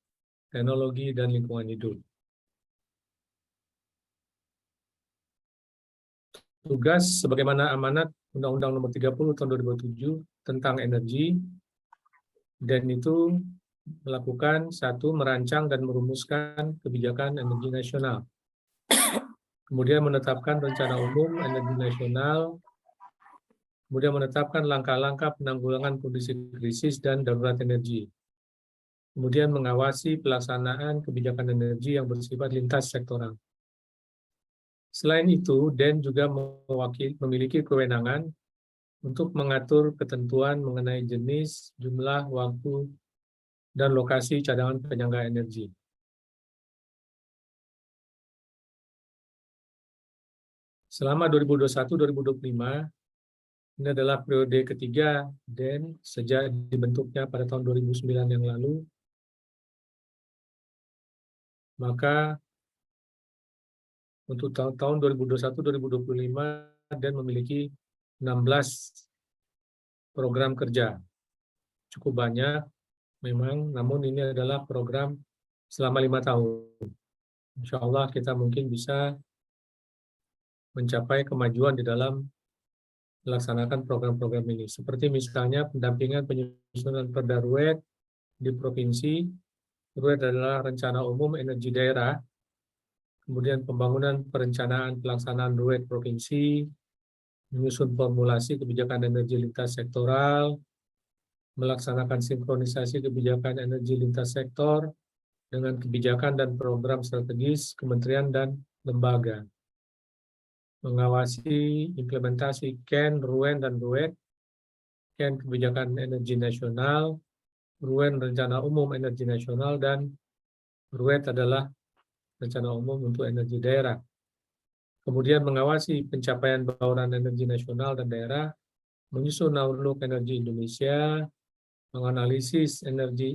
teknologi, dan lingkungan hidup. Tugas sebagaimana amanat Undang-Undang Nomor 30 Tahun 2007 tentang energi, dan itu melakukan satu, merancang dan merumuskan kebijakan energi nasional. Kemudian menetapkan rencana umum energi nasional, kemudian menetapkan langkah-langkah penanggulangan kondisi krisis dan darurat energi. Kemudian mengawasi pelaksanaan kebijakan energi yang bersifat lintas sektoral. Selain itu, DEN juga memiliki kewenangan untuk mengatur ketentuan mengenai jenis, jumlah, waktu, dan lokasi cadangan penyangga energi. Selama 2021-2025, ini adalah periode ketiga DEN sejak dibentuknya pada tahun 2009 yang lalu. Maka untuk tahun 2021-2025, DEN memiliki 16 program kerja. Cukup banyak memang, namun ini adalah program selama 5 tahun. Insya Allah kita mungkin bisa mencapai kemajuan di dalam melaksanakan program-program ini. Seperti misalnya pendampingan penyusunan Perda RUED di provinsi. RUED adalah Rencana Umum Energi Daerah. Kemudian pembangunan perencanaan pelaksanaan RUED provinsi, menyusun formulasi kebijakan energi lintas sektoral, melaksanakan sinkronisasi kebijakan energi lintas sektor dengan kebijakan dan program strategis kementerian dan lembaga, mengawasi implementasi KEN, RUEN, dan RUED, KEN Kebijakan Energi Nasional, RUEN Rencana Umum Energi Nasional, dan RUED adalah Rencana Umum untuk Energi Daerah. Kemudian mengawasi pencapaian bauran energi nasional dan daerah, menyusun Outlook Energi Indonesia, menganalisis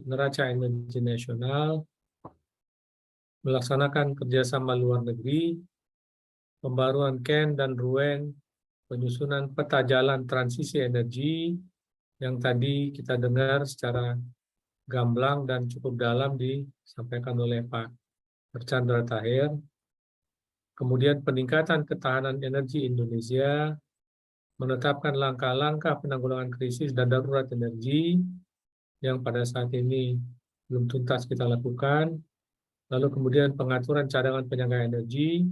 neraca energi nasional, melaksanakan kerjasama luar negeri, pembaruan KEN dan RUEN, penyusunan peta jalan transisi energi, yang tadi kita dengar secara gamblang dan cukup dalam disampaikan oleh Pak Archandra Tahir. Kemudian peningkatan ketahanan energi Indonesia, menetapkan langkah-langkah penanggulangan krisis dan darurat energi yang pada saat ini belum tuntas kita lakukan. Lalu kemudian pengaturan cadangan penyangga energi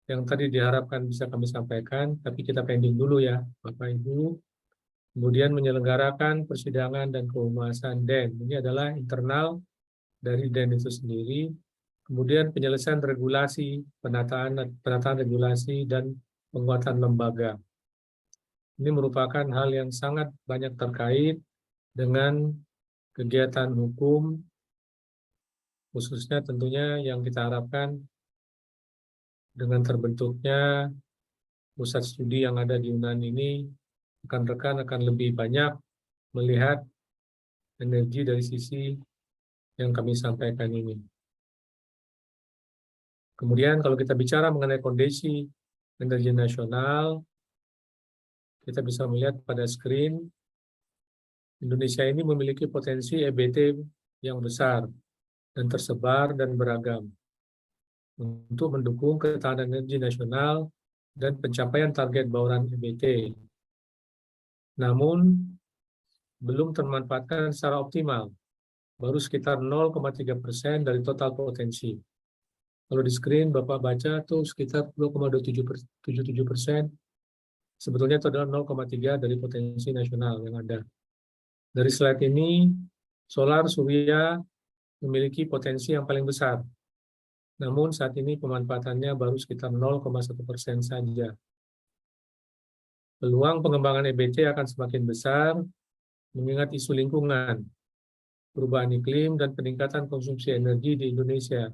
yang tadi diharapkan bisa kami sampaikan, tapi kita pending dulu ya Bapak Ibu. Kemudian menyelenggarakan persidangan dan kehumasan DEN. Ini adalah internal dari DEN itu sendiri. Kemudian penyelesaian regulasi, penataan regulasi, dan penguatan lembaga. Ini merupakan hal yang sangat banyak terkait dengan kegiatan hukum, khususnya tentunya yang kita harapkan dengan terbentuknya pusat studi yang ada di UNAN ini, rekan-rekan akan lebih banyak melihat energi dari sisi yang kami sampaikan ini. Kemudian kalau kita bicara mengenai kondisi energi nasional, kita bisa melihat pada screen, Indonesia ini memiliki potensi EBT yang besar dan tersebar dan beragam untuk mendukung ketahanan energi nasional dan pencapaian target bauran EBT. Namun, belum termanfaatkan secara optimal, baru sekitar 0,3% dari total potensi. Kalau di screen Bapak baca tuh sekitar 0,77%, sebetulnya itu adalah 0,3 dari potensi nasional yang ada. Dari slide ini, solar, surya, memiliki potensi yang paling besar. Namun saat ini pemanfaatannya baru sekitar 0,1% saja. Peluang pengembangan EBT akan semakin besar mengingat isu lingkungan, perubahan iklim, dan peningkatan konsumsi energi di Indonesia,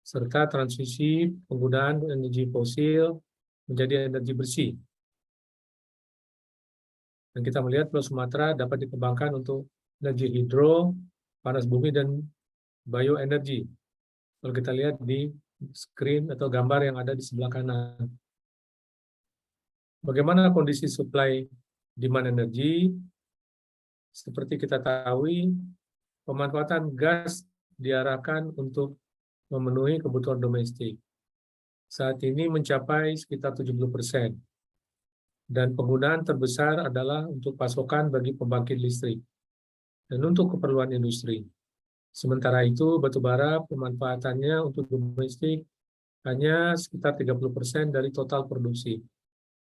serta transisi penggunaan energi fosil menjadi energi bersih. Dan kita melihat Pulau Sumatera dapat dikembangkan untuk energi hidro, panas bumi, dan bioenergi. Kalau kita lihat di screen atau gambar yang ada di sebelah kanan. Bagaimana kondisi supply demand energi? Seperti kita tahu, pemanfaatan gas diarahkan untuk memenuhi kebutuhan domestik. Saat ini mencapai sekitar 70%. Dan penggunaan terbesar adalah untuk pasokan bagi pembangkit listrik dan untuk keperluan industri. Sementara itu, batubara pemanfaatannya untuk domestik hanya sekitar 30% dari total produksi.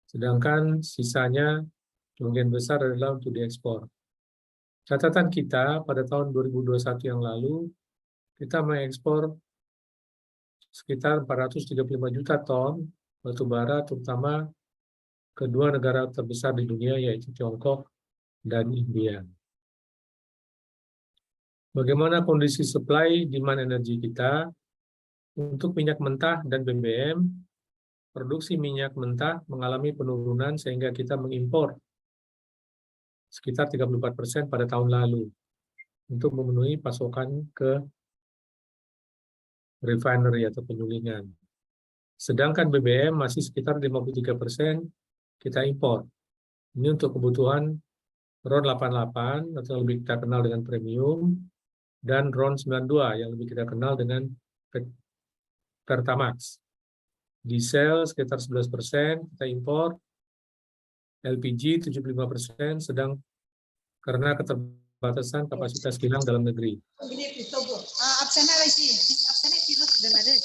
Sedangkan sisanya kemungkinan besar adalah untuk diekspor. Catatan kita pada tahun 2021 yang lalu, kita mengekspor sekitar 435 juta ton batubara, terutama kedua negara terbesar di dunia, yaitu Tiongkok dan India. Bagaimana kondisi supply demand energi kita? Untuk minyak mentah dan BBM, produksi minyak mentah mengalami penurunan sehingga kita mengimpor sekitar 34% pada tahun lalu untuk memenuhi pasokan ke refinery atau penyulingan. Sedangkan BBM masih sekitar 53% kita impor. Ini untuk kebutuhan RON 88 atau lebih kita kenal dengan premium, dan RON 92 yang lebih kita kenal dengan Pertamax. Diesel sekitar 11% kita impor, LPG 75%, sedang karena keterbatasan kapasitas kilang dalam negeri.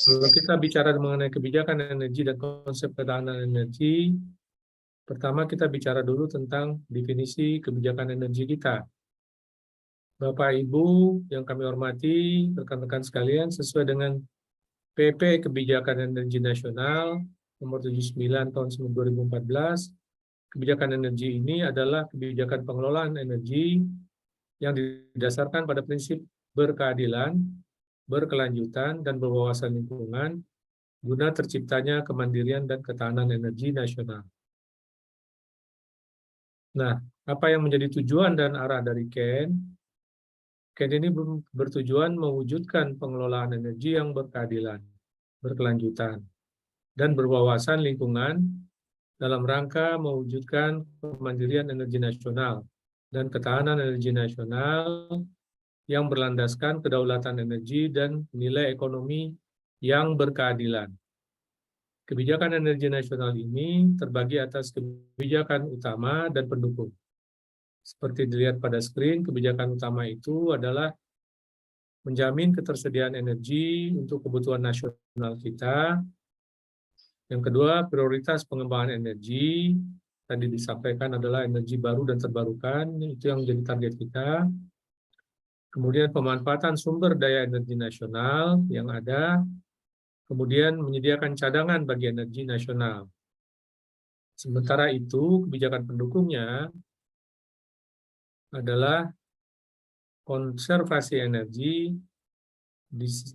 Kalau kita bicara mengenai kebijakan energi dan konsep ketahanan energi, pertama kita bicara dulu tentang definisi kebijakan energi kita. Bapak Ibu yang kami hormati, rekan-rekan sekalian, sesuai dengan PP Kebijakan Energi Nasional nomor 79 tahun 2014, kebijakan energi ini adalah kebijakan pengelolaan energi yang didasarkan pada prinsip berkeadilan, berkelanjutan, dan berwawasan lingkungan guna terciptanya kemandirian dan ketahanan energi nasional. Nah, apa yang menjadi tujuan dan arah dari KEN? KEN ini bertujuan mewujudkan pengelolaan energi yang berkeadilan, berkelanjutan, dan berwawasan lingkungan dalam rangka mewujudkan kemandirian energi nasional dan ketahanan energi nasional yang berlandaskan kedaulatan energi dan nilai ekonomi yang berkeadilan. Kebijakan energi nasional ini terbagi atas kebijakan utama dan pendukung. Seperti dilihat pada screen, kebijakan utama itu adalah menjamin ketersediaan energi untuk kebutuhan nasional kita. Yang kedua, prioritas pengembangan energi, tadi disampaikan adalah energi baru dan terbarukan, itu yang menjadi target kita. Kemudian pemanfaatan sumber daya energi nasional yang ada, kemudian menyediakan cadangan bagi energi nasional. Sementara itu, kebijakan pendukungnya adalah konservasi energi,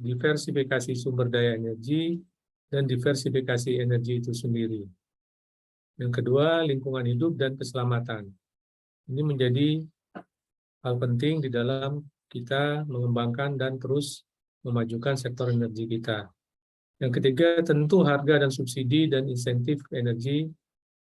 diversifikasi sumber daya energi, dan diversifikasi energi itu sendiri. Yang kedua, lingkungan hidup dan keselamatan. Ini menjadi hal penting di dalam kita mengembangkan dan terus memajukan sektor energi kita. Yang ketiga, tentu harga dan subsidi dan insentif energi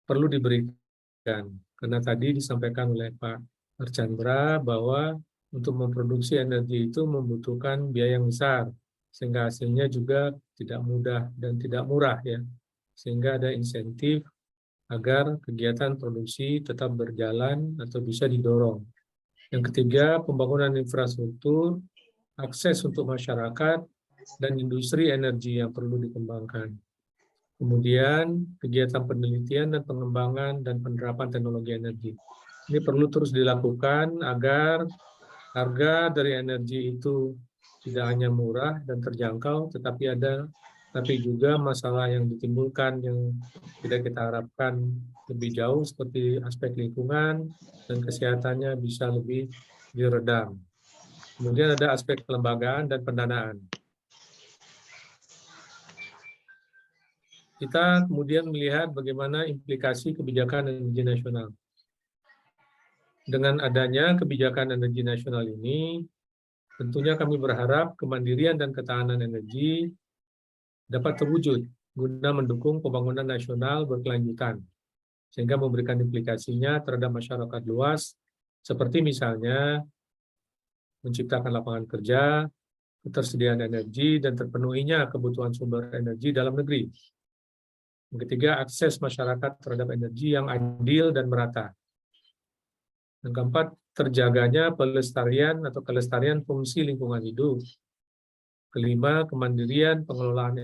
perlu diberikan. Karena tadi disampaikan oleh Pak Archandra bahwa untuk memproduksi energi itu membutuhkan biaya yang besar, sehingga hasilnya juga tidak mudah dan tidak murah ya. Sehingga ada insentif agar kegiatan produksi tetap berjalan atau bisa didorong. Yang ketiga, pembangunan infrastruktur, akses untuk masyarakat, dan industri energi yang perlu dikembangkan. Kemudian, kegiatan penelitian dan pengembangan dan penerapan teknologi energi. Ini perlu terus dilakukan agar harga dari energi itu tidak hanya murah dan terjangkau, tapi juga masalah yang ditimbulkan yang tidak kita harapkan lebih jauh seperti aspek lingkungan dan kesehatannya bisa lebih diredam. Kemudian ada aspek kelembagaan dan pendanaan. Kita kemudian melihat bagaimana implikasi kebijakan energi nasional. Dengan adanya kebijakan energi nasional ini, tentunya kami berharap kemandirian dan ketahanan energi dapat terwujud guna mendukung pembangunan nasional berkelanjutan, sehingga memberikan implikasinya terhadap masyarakat luas, seperti misalnya menciptakan lapangan kerja, ketersediaan energi, dan terpenuhinya kebutuhan sumber energi dalam negeri. Yang ketiga, akses masyarakat terhadap energi yang adil dan merata. Yang keempat, terjaganya pelestarian atau kelestarian fungsi lingkungan hidup. Kelima, kemandirian pengelolaan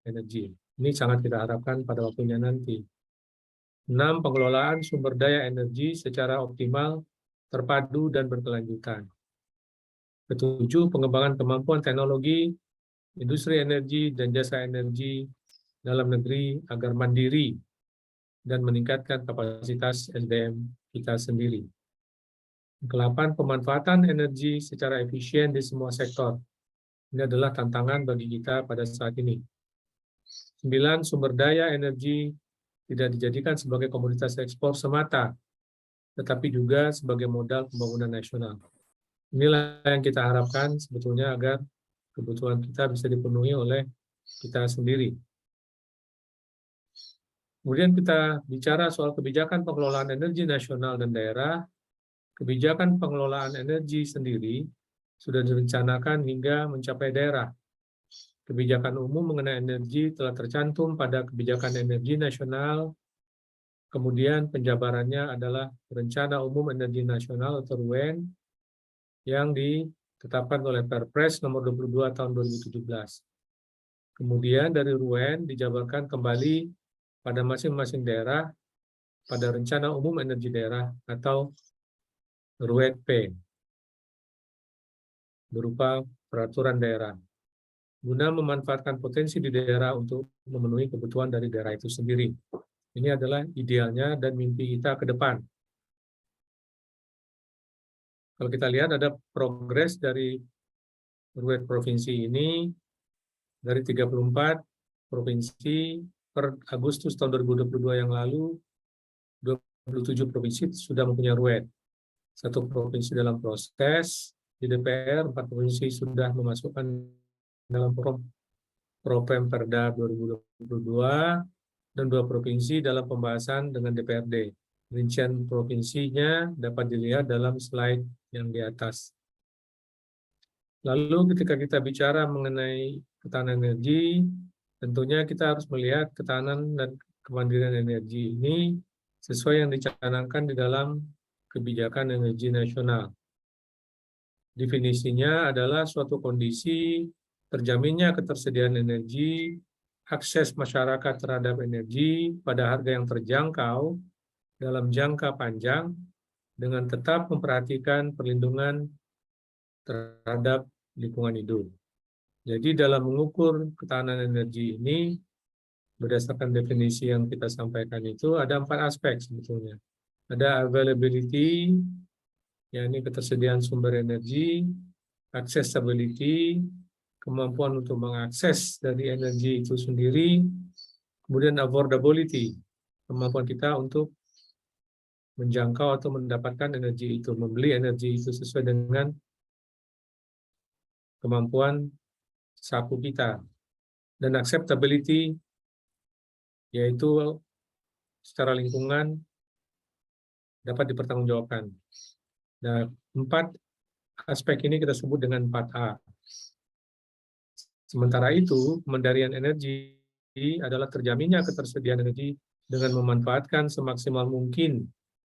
energi. Ini sangat kita harapkan pada waktunya nanti. 6, pengelolaan sumber daya energi secara optimal, terpadu, dan berkelanjutan. Ketujuh, pengembangan kemampuan teknologi, industri energi, dan jasa energi dalam negeri agar mandiri dan meningkatkan kapasitas SDM kita sendiri. Ke-8, pemanfaatan energi secara efisien di semua sektor. Ini adalah tantangan bagi kita pada saat ini. 9, sumber daya energi tidak dijadikan sebagai komoditas ekspor semata, tetapi juga sebagai modal pembangunan nasional. Inilah yang kita harapkan sebetulnya agar kebutuhan kita bisa dipenuhi oleh kita sendiri. Kemudian kita bicara soal kebijakan pengelolaan energi nasional dan daerah. Kebijakan pengelolaan energi sendiri sudah direncanakan hingga mencapai daerah. Kebijakan umum mengenai energi telah tercantum pada Kebijakan Energi Nasional. Kemudian penjabarannya adalah Rencana Umum Energi Nasional atau RUEN yang ditetapkan oleh Perpres nomor 22 tahun 2017. Kemudian dari RUEN dijabarkan kembali pada masing-masing daerah pada Rencana Umum Energi Daerah atau RUED-P berupa peraturan daerah guna memanfaatkan potensi di daerah untuk memenuhi kebutuhan dari daerah itu sendiri. Ini adalah idealnya dan mimpi kita ke depan. Kalau kita lihat ada progres dari RUED provinsi ini dari 34 provinsi per Agustus tahun 2022 yang lalu, 27 provinsi sudah mempunyai RUED. 1 provinsi dalam proses, di DPR 4 provinsi sudah memasukkan dalam Propem Perda 2022, dan 2 provinsi dalam pembahasan dengan DPRD. Rincian provinsinya dapat dilihat dalam slide yang di atas. Lalu ketika kita bicara mengenai ketahanan energi, tentunya kita harus melihat ketahanan dan kemandirian energi ini sesuai yang dicanangkan di dalam Kebijakan Energi Nasional. Definisinya adalah suatu kondisi terjaminnya ketersediaan energi, akses masyarakat terhadap energi pada harga yang terjangkau dalam jangka panjang dengan tetap memperhatikan perlindungan terhadap lingkungan hidup. Jadi dalam mengukur ketahanan energi ini, berdasarkan definisi yang kita sampaikan itu, ada 4 aspek sebetulnya. Ada availability, yakni ketersediaan sumber energi, accessibility, kemampuan untuk mengakses dari energi itu sendiri, kemudian affordability, kemampuan kita untuk menjangkau atau mendapatkan energi itu, membeli energi itu sesuai dengan kemampuan saku kita, dan acceptability, yaitu secara lingkungan dapat dipertanggungjawabkan. Nah, 4 aspek ini kita sebut dengan 4A. Sementara itu, kemandirian energi adalah terjaminnya ketersediaan energi dengan memanfaatkan semaksimal mungkin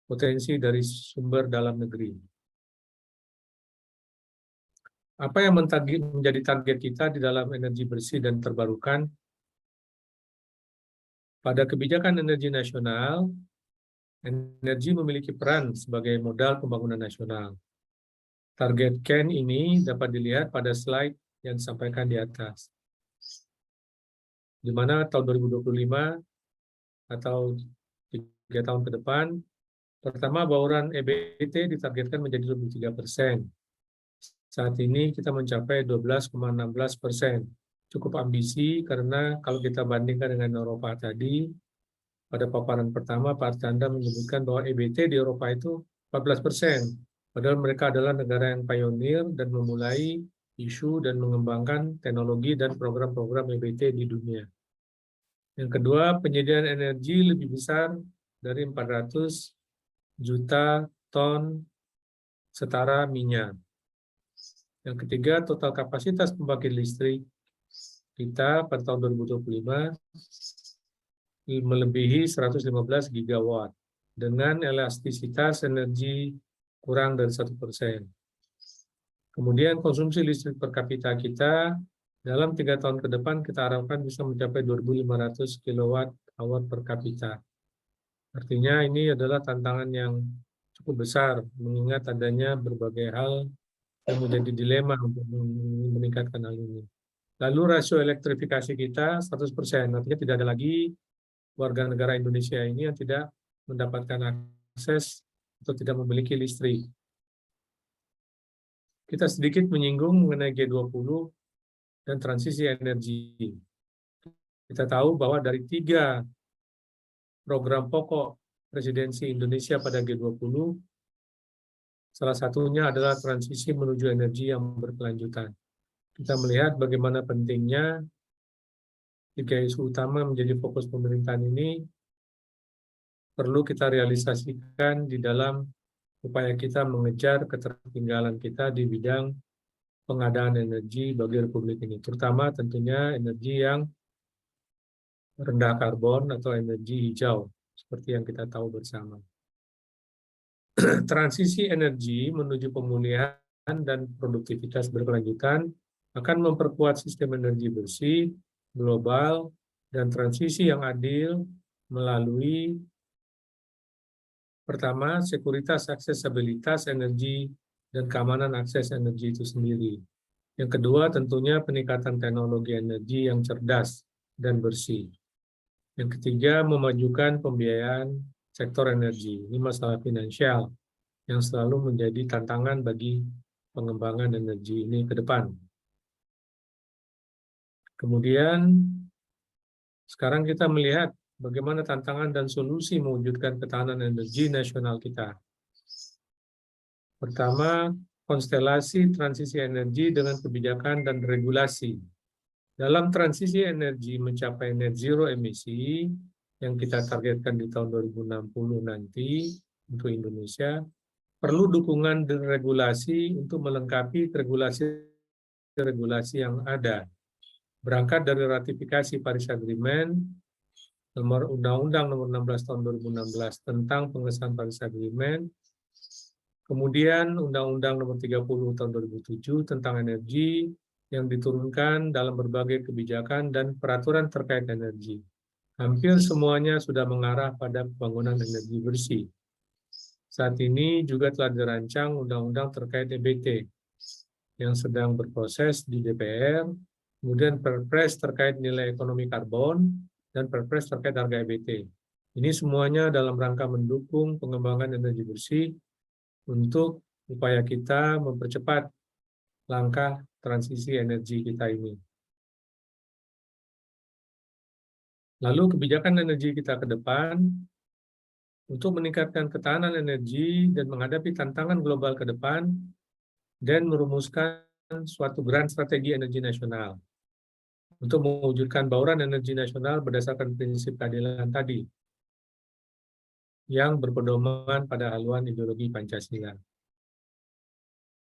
potensi dari sumber dalam negeri. Apa yang menjadi target kita di dalam energi bersih dan terbarukan? Pada Kebijakan Energi Nasional, energi memiliki peran sebagai modal pembangunan nasional. Target CAN ini dapat dilihat pada slide yang disampaikan di atas. Di mana tahun 2025 atau 3 tahun ke depan, pertama bauran EBT ditargetkan menjadi 23%. Saat ini kita mencapai 12,16%. Cukup ambisi karena kalau kita bandingkan dengan Eropa tadi, pada paparan pertama Pak Archandra menyebutkan bahwa EBT di Eropa itu 14%. Padahal mereka adalah negara yang pionir dan memulai isu dan mengembangkan teknologi dan program-program EBT di dunia. Yang kedua, penyediaan energi lebih besar dari 400 juta ton setara minyak. Yang ketiga, total kapasitas pembangkit listrik kita pada tahun 2025 melebihi 115 gigawatt dengan elastisitas energi kurang dari 1%. Kemudian konsumsi listrik per kapita kita dalam 3 tahun ke depan kita harapkan bisa mencapai 2.500 kWh per kapita. Artinya ini adalah tantangan yang cukup besar mengingat adanya berbagai hal yang menjadi dilema untuk meningkatkan hal ini. Lalu rasio elektrifikasi kita 100%, artinya tidak ada lagi warga negara Indonesia ini yang tidak mendapatkan akses atau tidak memiliki listrik. Kita sedikit menyinggung mengenai G20 dan transisi energi. Kita tahu bahwa dari 3 program pokok presidensi Indonesia pada G20, salah satunya adalah transisi menuju energi yang berkelanjutan. Kita melihat bagaimana pentingnya 3 isu utama menjadi fokus pemerintahan ini perlu kita realisasikan di dalam upaya kita mengejar ketertinggalan kita di bidang pengadaan energi bagi Republik ini, terutama tentunya energi yang rendah karbon atau energi hijau, seperti yang kita tahu bersama. Transisi energi menuju pemulihan dan produktivitas berkelanjutan akan memperkuat sistem energi bersih, global, dan transisi yang adil melalui pertama, sekuritas aksesibilitas energi dan keamanan akses energi itu sendiri. Yang kedua, tentunya peningkatan teknologi energi yang cerdas dan bersih. Yang ketiga, memajukan pembiayaan sektor energi. Ini masalah finansial yang selalu menjadi tantangan bagi pengembangan energi ini ke depan. Kemudian, sekarang kita melihat bagaimana tantangan dan solusi mewujudkan ketahanan energi nasional kita. Pertama, konstelasi transisi energi dengan kebijakan dan regulasi. Dalam transisi energi mencapai net zero emisi yang kita targetkan di tahun 2060 nanti untuk Indonesia, perlu dukungan dan regulasi untuk melengkapi regulasi yang ada. Berangkat dari ratifikasi Paris Agreement, nomor Undang-Undang nomor 16 tahun 2016 tentang pengesahan Paris Agreement, kemudian Undang-Undang nomor 30 tahun 2007 tentang energi yang diturunkan dalam berbagai kebijakan dan peraturan terkait energi. Hampir semuanya sudah mengarah pada pembangunan energi bersih. Saat ini juga telah dirancang undang-undang terkait EBT yang sedang berproses di DPR, kemudian Perpres terkait nilai ekonomi karbon, dan Perpres terkait harga EBT. Ini semuanya dalam rangka mendukung pengembangan energi bersih untuk upaya kita mempercepat langkah transisi energi kita ini. Lalu kebijakan energi kita ke depan untuk meningkatkan ketahanan energi dan menghadapi tantangan global ke depan dan merumuskan suatu grand strategi energi nasional untuk mewujudkan bauran energi nasional berdasarkan prinsip keadilan tadi yang berpedoman pada haluan ideologi Pancasila.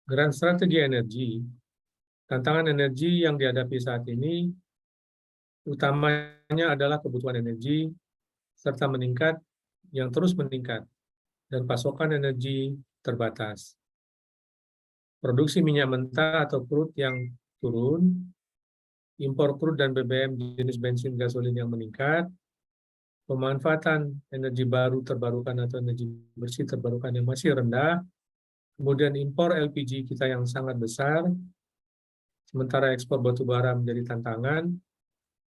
Grand strategi energi, tantangan energi yang dihadapi saat ini utamanya adalah kebutuhan energi serta meningkat yang terus meningkat dan pasokan energi terbatas. Produksi minyak mentah atau crude yang turun, impor crude dan BBM jenis bensin gasolin yang meningkat, pemanfaatan energi baru terbarukan atau energi bersih terbarukan yang masih rendah, kemudian impor LPG kita yang sangat besar, sementara ekspor batu bara menjadi tantangan,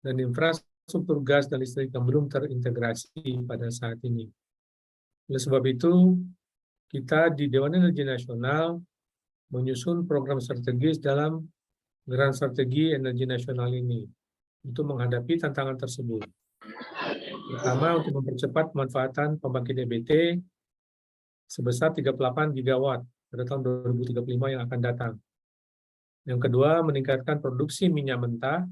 dan infrastruktur gas dan listrik yang belum terintegrasi pada saat ini. Oleh sebab itu, kita di Dewan Energi Nasional menyusun program strategis dalam Grand Strategi Energi Nasional ini untuk menghadapi tantangan tersebut. Pertama, untuk mempercepat pemanfaatan pembangkit EBT sebesar 38 gigawatt pada tahun 2035 yang akan datang. Yang kedua, meningkatkan produksi minyak mentah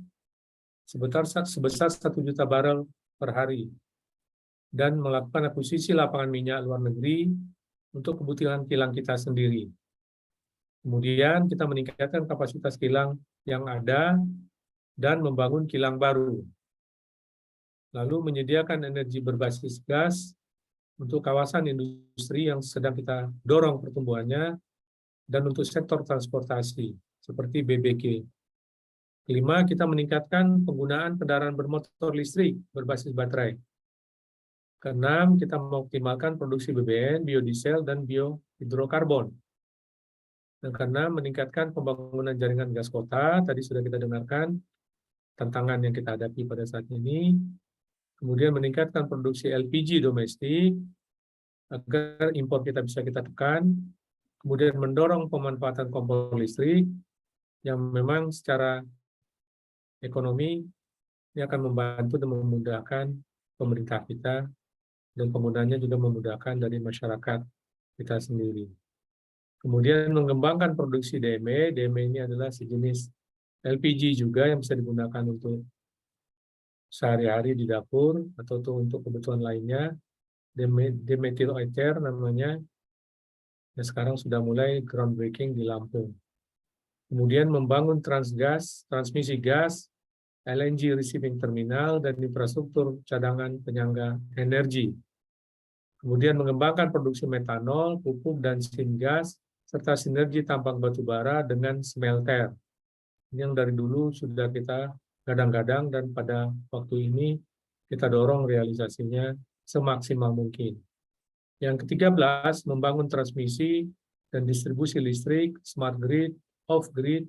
sebesar 1 juta barel per hari dan melakukan akuisisi lapangan minyak luar negeri untuk kebutuhan kilang kita sendiri. Kemudian kita meningkatkan kapasitas kilang yang ada dan membangun kilang baru. Lalu menyediakan energi berbasis gas untuk kawasan industri yang sedang kita dorong pertumbuhannya dan untuk sektor transportasi seperti BBG. Kelima, kita meningkatkan penggunaan kendaraan bermotor listrik berbasis baterai. Keenam, kita mengoptimalkan produksi BBM, biodiesel, dan biohidrokarbon. Dan keenam, meningkatkan pembangunan jaringan gas kota, tadi sudah kita dengarkan tantangan yang kita hadapi pada saat ini. Kemudian meningkatkan produksi LPG domestik, agar impor kita bisa kita tekan. Kemudian mendorong pemanfaatan kompor listrik, yang memang secara ekonomi ini akan membantu dan memudahkan pemerintah kita, dan penggunanya juga memudahkan dari masyarakat kita sendiri. Kemudian mengembangkan produksi DME. DME ini adalah sejenis LPG juga yang bisa digunakan untuk sehari-hari di dapur atau untuk kebutuhan lainnya. Demethyl ether namanya. Dan sekarang sudah mulai groundbreaking di Lampung. Kemudian membangun transgas, transmisi gas, LNG receiving terminal, dan infrastruktur cadangan penyangga energi. Kemudian mengembangkan produksi metanol, pupuk, dan syngas, serta sinergi tambang batu bara dengan smelter. Ini yang dari dulu sudah kita gadang-gadang, dan pada waktu ini kita dorong realisasinya semaksimal mungkin. Yang ke-13, membangun transmisi dan distribusi listrik, smart grid, off-grid,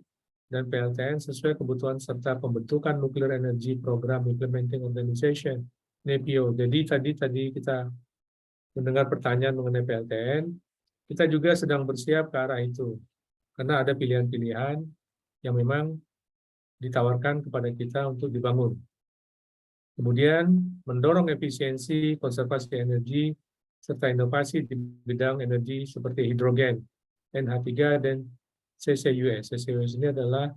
dan PLTN sesuai kebutuhan serta pembentukan Nuclear Energy Program Implementing Organization, NEPIO. Jadi tadi kita mendengar pertanyaan mengenai PLTN, kita juga sedang bersiap ke arah itu. Karena ada pilihan-pilihan yang memang ditawarkan kepada kita untuk dibangun. Kemudian mendorong efisiensi, konservasi energi, serta inovasi di bidang energi seperti hidrogen, NH3, dan CCUS. CCUS ini adalah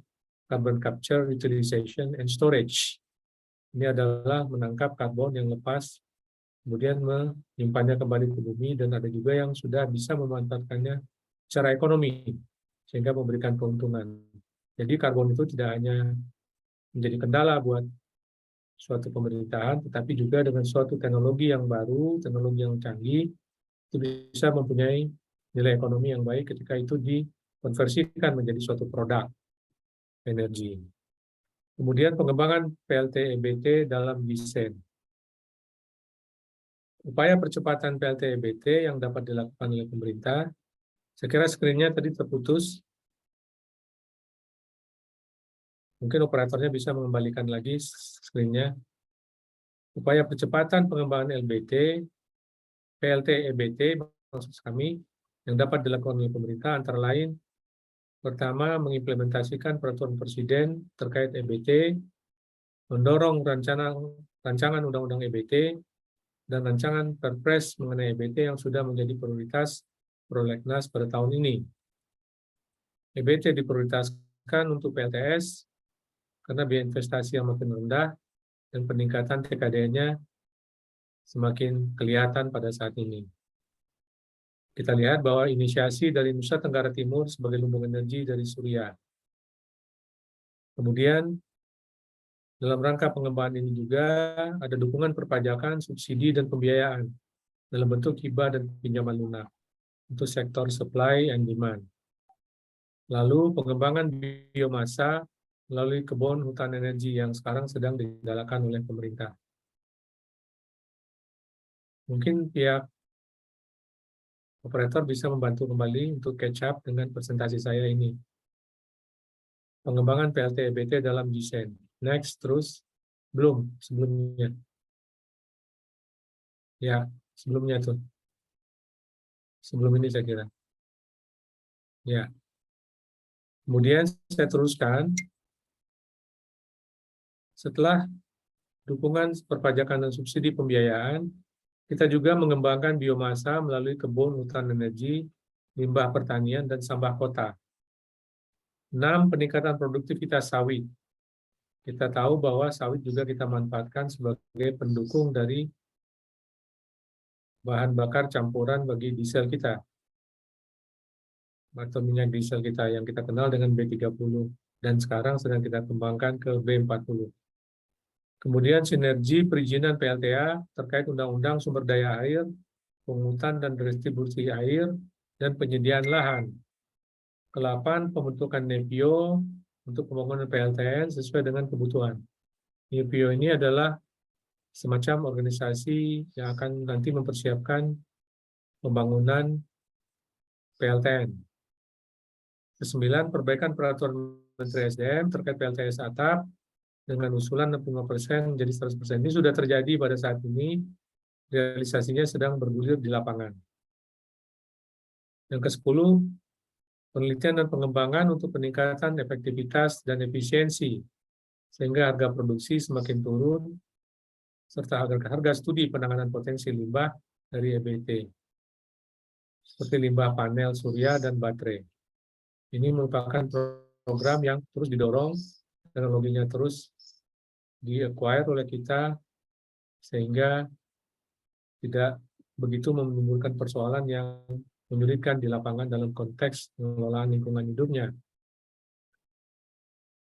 Carbon Capture, Utilization, and Storage. Ini adalah menangkap karbon yang lepas, kemudian menyimpannya kembali ke bumi, dan ada juga yang sudah bisa memanfaatkannya secara ekonomi, sehingga memberikan keuntungan. Jadi karbon itu tidak hanya menjadi kendala buat suatu pemerintahan, tetapi juga dengan suatu teknologi yang baru, teknologi yang canggih, itu bisa mempunyai nilai ekonomi yang baik ketika itu dikonversikan menjadi suatu produk energi. Kemudian pengembangan PLT EBT dalam desain. Upaya percepatan PLT EBT yang dapat dilakukan oleh pemerintah, saya kira screen-nya tadi terputus. Mungkin operatornya bisa mengembalikan lagi screen-nya. Upaya percepatan pengembangan PLT EBT, maksud kami, yang dapat dilakukan oleh pemerintah antara lain, pertama, mengimplementasikan peraturan presiden terkait EBT, mendorong rancangan undang-undang EBT, dan rancangan Perpres mengenai EBT yang sudah menjadi prioritas Prolegnas pada tahun ini. EBT diprioritaskan untuk PLTS karena biaya investasi yang makin rendah dan peningkatan TKD-nya semakin kelihatan pada saat ini. Kita lihat bahwa inisiasi dari Nusa Tenggara Timur sebagai lumbung energi dari Suriah. Kemudian, dalam rangka pengembangan ini juga ada dukungan perpajakan, subsidi, dan pembiayaan dalam bentuk hibah dan pinjaman lunak untuk sektor supply and demand. Lalu pengembangan biomasa melalui kebun hutan energi yang sekarang sedang digalakan oleh pemerintah. Mungkin pihak operator bisa membantu kembali untuk catch up dengan presentasi saya ini. pengembangan PLT EBT dalam desain. Next, terus belum sebelumnya. Ya, sebelumnya tuh. Sebelum ini saya kira. Ya. Kemudian saya teruskan. Setelah dukungan perpajakan dan subsidi pembiayaan, kita juga mengembangkan biomasa melalui kebun, hutan energi, limbah pertanian, dan sampah kota. 6. Peningkatan produktivitas sawit. Kita tahu bahwa sawit juga kita manfaatkan sebagai pendukung dari bahan bakar campuran bagi diesel kita, atau minyak diesel kita yang kita kenal dengan B30, dan sekarang sedang kita kembangkan ke B40. Kemudian sinergi perizinan PLTA terkait Undang-Undang Sumber Daya Air, Pungutan dan Distribusi Air, dan penyediaan lahan. Ke-8, pembentukan NEPIO untuk pembangunan PLTN sesuai dengan kebutuhan. NEPIO ini adalah semacam organisasi yang akan nanti mempersiapkan pembangunan PLTN. Ke-9, perbaikan peraturan Menteri SDM terkait PLTS atap dengan usulan 65% menjadi 100%. Ini sudah terjadi pada saat ini, realisasinya sedang bergulir di lapangan. Yang ke-10, penelitian dan pengembangan untuk peningkatan efektivitas dan efisiensi, sehingga harga produksi semakin turun, serta harga studi penanganan potensi limbah dari EBT, seperti limbah panel surya dan baterai. Ini merupakan program yang terus didorong, teknologinya terus di-acquire oleh kita, sehingga tidak begitu menimbulkan persoalan yang menyulitkan di lapangan dalam konteks pengelolaan lingkungan hidupnya.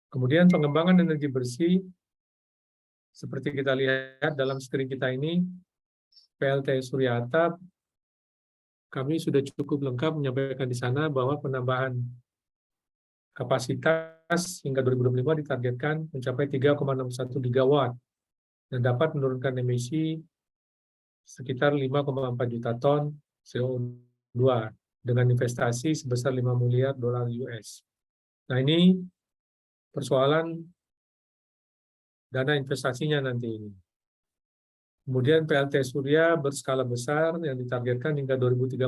Kemudian pengembangan energi bersih, seperti kita lihat dalam screen kita ini, PLT Surya Atap, kami sudah cukup lengkap menyampaikan di sana bahwa penambahan kapasitas hingga 2025 ditargetkan mencapai 3,61 gigawatt dan dapat menurunkan emisi sekitar 5,4 juta ton CO2 dengan investasi sebesar 5 miliar dolar US. Nah, ini persoalan dana investasinya nanti ini. Kemudian PLT Surya berskala besar yang ditargetkan hingga 2030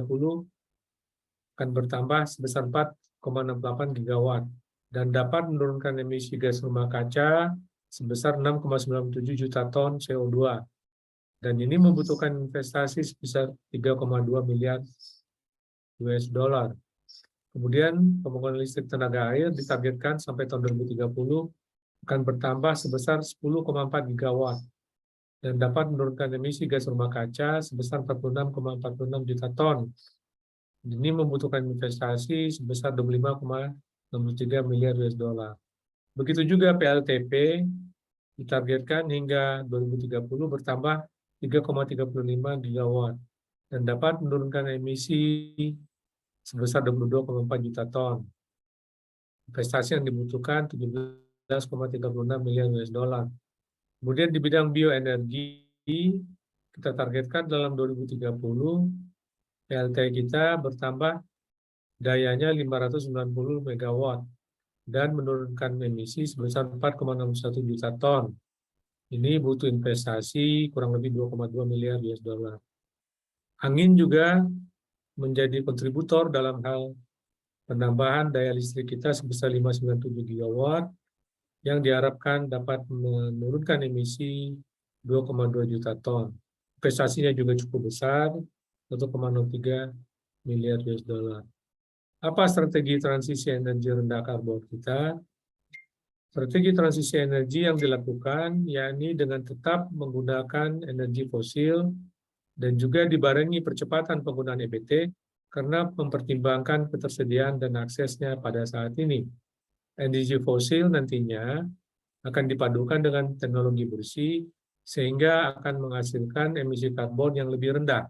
akan bertambah sebesar 4,68 gigawatt dan dapat menurunkan emisi gas rumah kaca sebesar 6,97 juta ton CO2. Dan ini membutuhkan investasi sebesar 3,2 miliar US dollar. Kemudian pembangunan listrik tenaga air ditargetkan sampai tahun 2030 akan bertambah sebesar 10,4 gigawatt dan dapat menurunkan emisi gas rumah kaca sebesar 46,46 juta ton. Ini membutuhkan investasi sebesar 25,63 miliar US dollar. Begitu juga PLTP ditargetkan hingga 2030 bertambah 3,35 gigawatt dan dapat menurunkan emisi sebesar 22,4 juta ton. Investasi yang dibutuhkan 17,36 miliar US dollar. Kemudian di bidang bioenergi, kita targetkan dalam 2030, PLT kita bertambah dayanya 590 megawatt dan menurunkan emisi sebesar 4,61 juta ton. Ini butuh investasi kurang lebih 2,2 miliar US dollar. Angin juga menjadi kontributor dalam hal penambahan daya listrik kita sebesar 597 gigawatt yang diharapkan dapat menurunkan emisi 2,2 juta ton. Investasinya juga cukup besar, 1,03 miliar US dollar. Apa strategi transisi energi rendah karbon kita? Strategi transisi energi yang dilakukan yakni dengan tetap menggunakan energi fosil dan juga dibarengi percepatan penggunaan EBT karena mempertimbangkan ketersediaan dan aksesnya pada saat ini. Energi fosil nantinya akan dipadukan dengan teknologi bersih sehingga akan menghasilkan emisi karbon yang lebih rendah.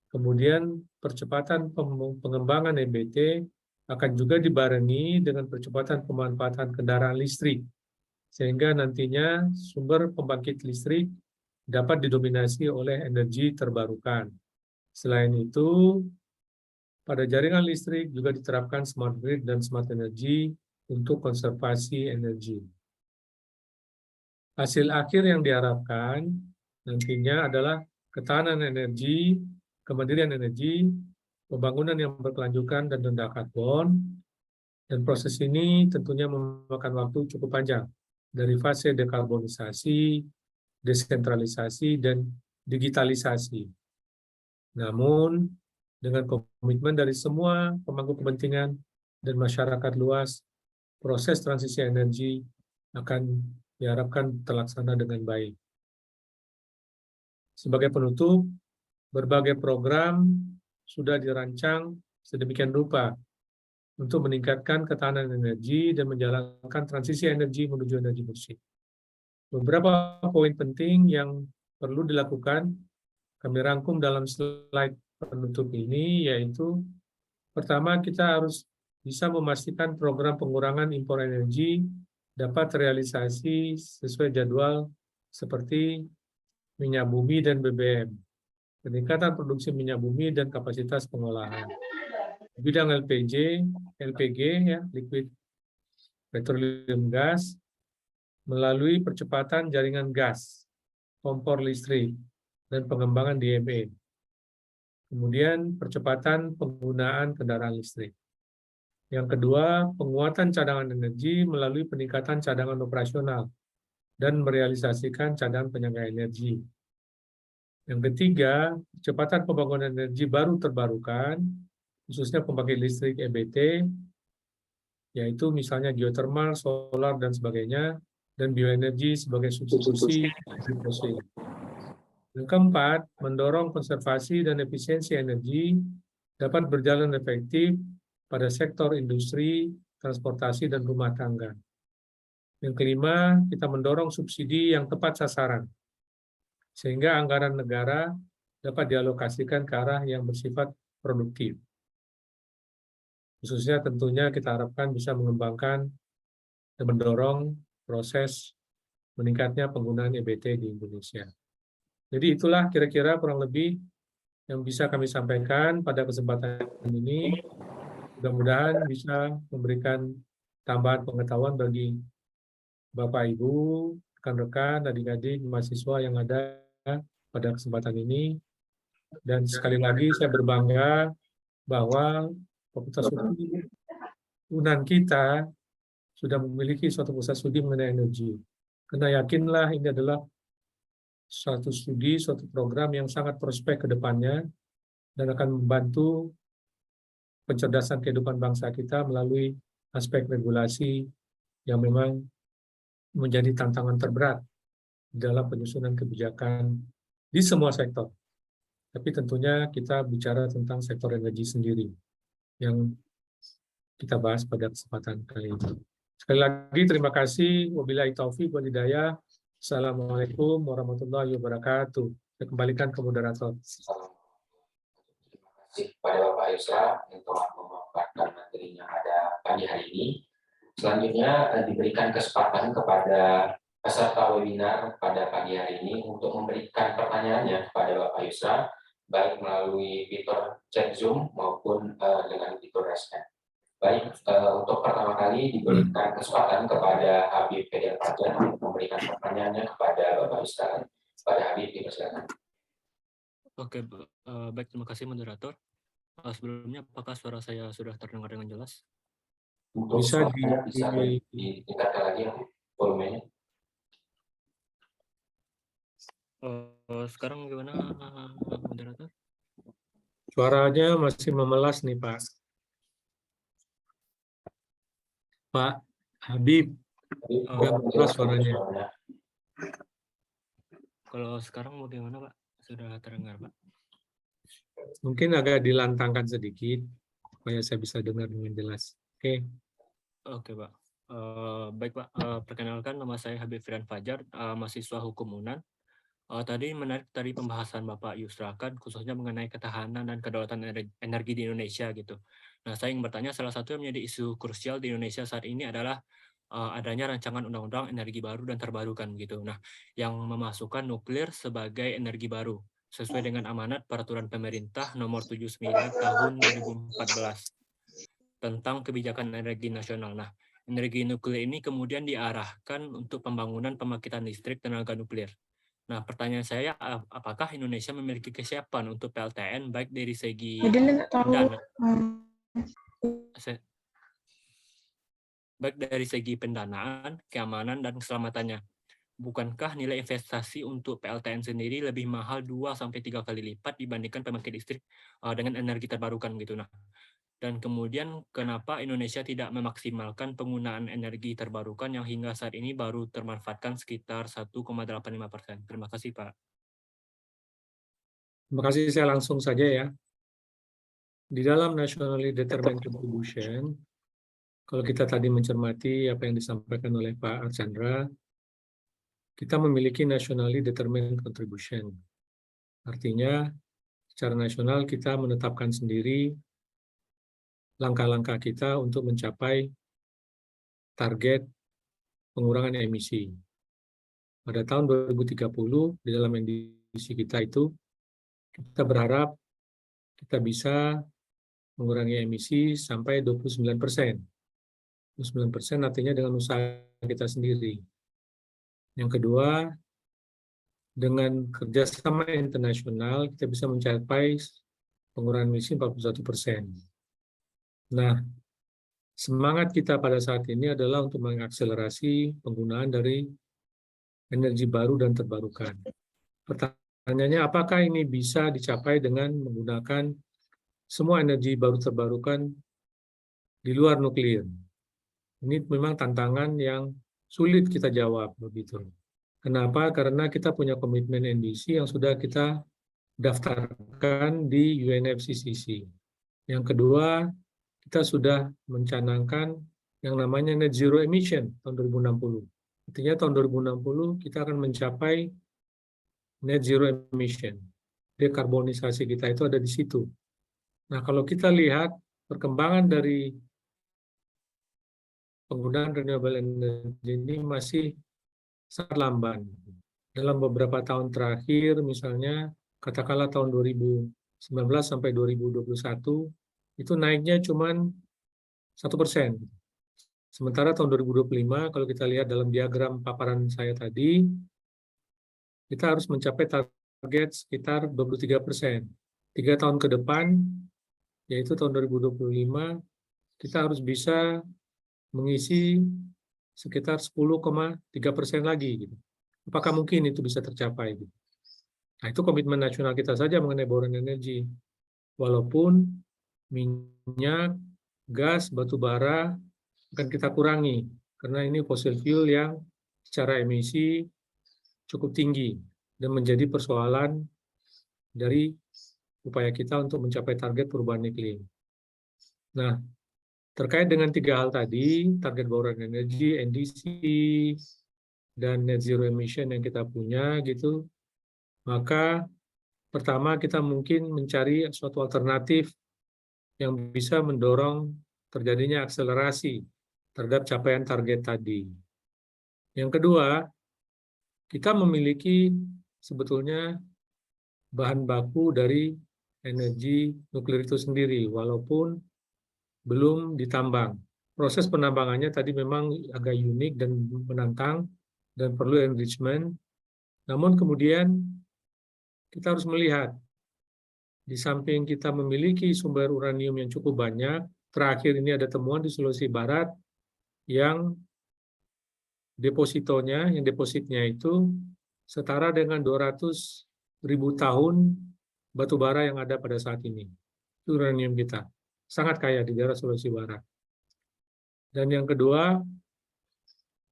Kemudian percepatan pengembangan EBT akan juga dibarengi dengan percepatan pemanfaatan kendaraan listrik, sehingga nantinya sumber pembangkit listrik dapat didominasi oleh energi terbarukan. Selain itu, pada jaringan listrik juga diterapkan smart grid dan smart energy untuk konservasi energi. Hasil akhir yang diharapkan nantinya adalah ketahanan energi, kemandirian energi, pembangunan yang berkelanjutan dan rendah karbon, dan proses ini tentunya memakan waktu cukup panjang dari fase dekarbonisasi, desentralisasi, dan digitalisasi. Namun, dengan komitmen dari semua pemangku kepentingan dan masyarakat luas, proses transisi energi akan diharapkan terlaksana dengan baik. Sebagai penutup, berbagai program sudah dirancang sedemikian rupa untuk meningkatkan ketahanan energi dan menjalankan transisi energi menuju energi bersih. Beberapa poin penting yang perlu dilakukan kami rangkum dalam slide penutup ini, yaitu pertama, kita harus bisa memastikan program pengurangan impor energi dapat terrealisasi sesuai jadwal seperti minyak bumi dan BBM, peningkatan produksi minyak bumi dan kapasitas pengolahan. Bidang LPG ya, liquid petroleum gas, melalui percepatan jaringan gas, kompor listrik, dan pengembangan DME. Kemudian percepatan penggunaan kendaraan listrik. Yang kedua, penguatan cadangan energi melalui peningkatan cadangan operasional dan merealisasikan cadangan penyangga energi. Yang ketiga, percepatan pembangunan energi baru terbarukan, khususnya pembangkit listrik EBT, yaitu misalnya geothermal, solar, dan sebagainya, dan bioenergi sebagai substitusi energi fosil. Yang keempat, mendorong konservasi dan efisiensi energi dapat berjalan efektif pada sektor industri, transportasi, dan rumah tangga. Yang kelima, kita mendorong subsidi yang tepat sasaran, sehingga anggaran negara dapat dialokasikan ke arah yang bersifat produktif. Khususnya tentunya kita harapkan bisa mengembangkan dan mendorong proses meningkatnya penggunaan EBT di Indonesia. Jadi itulah kira-kira kurang lebih yang bisa kami sampaikan pada kesempatan ini. Mudah-mudahan bisa memberikan tambahan pengetahuan bagi Bapak, Ibu, rekan-rekan, adik-adik, mahasiswa yang ada pada kesempatan ini. Dan sekali lagi saya berbangga bahwa Fakultas Hukum UNAN kita sudah memiliki suatu pusat studi mengenai energi. Karena yakinlah ini adalah suatu studi, suatu program yang sangat prospek ke depannya dan akan membantu pencerdasan kehidupan bangsa kita melalui aspek regulasi yang memang menjadi tantangan terberat dalam penyusunan kebijakan di semua sektor. Tapi tentunya kita bicara tentang sektor energi sendiri yang kita bahas pada kesempatan kali ini. Sekali lagi terima kasih. Wabillahi taufiq wal hidayah. Assalamualaikum warahmatullahi wabarakatuh. Saya kembalikan ke moderator. Terima kasih kepada Bapak Yusra yang telah memaparkan materinya pada pagi hari ini. Selanjutnya diberikan kesempatan kepada peserta webinar pada pagi hari ini untuk memberikan pertanyaannya kepada Bapak Yusra, baik melalui fitur chat Zoom maupun dengan fitur raise hand. Baik, untuk pertama kali diberikan kesempatan kepada Habib Fedian Fajar untuk memberikan pertanyaannya kepada Bapak Yusra. Pada Habib, dipersilakan. Oke, baik, terima kasih moderator. Sebelumnya, apakah suara saya sudah terdengar dengan jelas? Untuk Bisa ditingkatkan lagi volumenya. Sekarang gimana, moderator? Suaranya masih memelas nih, Pak. Pak Habib, agak memelas suaranya. Kalau sekarang bagaimana, Pak? Sudah terdengar, Pak? Mungkin agak dilantangkan sedikit, supaya saya bisa dengar dengan jelas. Oke. Oke, Pak. Baik, Pak. Perkenalkan, nama saya Habib Fedian Fajar, mahasiswa Hukum UNAN. Tadi menarik dari pembahasan Bapak Yusra kan, khususnya mengenai ketahanan dan kedaulatan energi di Indonesia gitu. Nah, saya ingin bertanya, salah satu yang menjadi isu krusial di Indonesia saat ini adalah adanya rancangan undang-undang energi baru dan terbarukan gitu. Nah, yang memasukkan nuklir sebagai energi baru sesuai dengan amanat peraturan pemerintah nomor 79 tahun 2014 tentang kebijakan energi nasional. Nah, energi nuklir ini kemudian diarahkan untuk pembangunan pembangkitan listrik tenaga nuklir. Nah, pertanyaan saya, apakah Indonesia memiliki kesiapan untuk PLTN baik dari segi pendanaan, keamanan, dan keselamatannya? Bukankah nilai investasi untuk PLTN sendiri lebih mahal 2-3 kali lipat dibandingkan pembangkit listrik dengan energi terbarukan gitu? Nah, dan kemudian kenapa Indonesia tidak memaksimalkan penggunaan energi terbarukan yang hingga saat ini baru termanfaatkan sekitar 1,85%? Terima kasih, Pak. Terima kasih, saya langsung saja ya. Di dalam Nationally Determined Contribution, kalau kita tadi mencermati apa yang disampaikan oleh Pak Archandra, kita memiliki Nationally Determined Contribution. Artinya, secara nasional kita menetapkan sendiri langkah-langkah kita untuk mencapai target pengurangan emisi. Pada tahun 2030, di dalam NDC kita itu, kita berharap kita bisa mengurangi emisi sampai 29%. 29% artinya dengan usaha kita sendiri. Yang kedua, dengan kerjasama internasional, kita bisa mencapai pengurangan emisi 41%. Nah, semangat kita pada saat ini adalah untuk mengakselerasi penggunaan dari energi baru dan terbarukan. Pertanyaannya, apakah ini bisa dicapai dengan menggunakan semua energi baru terbarukan di luar nuklir? Ini memang tantangan yang sulit kita jawab begitu. Kenapa? Karena kita punya komitmen NDC yang sudah kita daftarkan di UNFCCC. Yang kedua, kita sudah mencanangkan yang namanya net zero emission tahun 2060. Artinya tahun 2060 kita akan mencapai net zero emission. Dekarbonisasi kita itu ada di situ. Nah, kalau kita lihat perkembangan dari penggunaan renewable energy ini masih sangat lamban. Dalam beberapa tahun terakhir, misalnya katakanlah tahun 2019 sampai 2021, itu naiknya cuma 1%. Sementara tahun 2025, kalau kita lihat dalam diagram paparan saya tadi, kita harus mencapai target sekitar 23%. 3 tahun ke depan, yaitu tahun 2025, kita harus bisa mengisi sekitar 10,3% lagi. Gitu. Apakah mungkin itu bisa tercapai? Gitu. Nah, itu komitmen nasional kita saja mengenai bauran energi. Walaupun minyak, gas, batu bara akan kita kurangi, karena ini fossil fuel yang secara emisi cukup tinggi dan menjadi persoalan dari upaya kita untuk mencapai target perubahan iklim. Nah, terkait dengan 3 hal tadi, target bauran energi, NDC, dan net zero emission yang kita punya, gitu, maka pertama kita mungkin mencari suatu alternatif yang bisa mendorong terjadinya akselerasi terhadap capaian target tadi. Yang kedua, kita memiliki sebetulnya bahan baku dari energi nuklir itu sendiri, walaupun belum ditambang. Proses penambangannya tadi memang agak unik dan menantang dan perlu enrichment. Namun kemudian kita harus melihat, di samping kita memiliki sumber uranium yang cukup banyak, terakhir ini ada temuan di Sulawesi Barat yang depositonya, yang depositnya itu setara dengan 200.000 tahun batu bara yang ada pada saat ini. Itu uranium kita. Sangat kaya di daerah Sulawesi Barat. Dan yang kedua,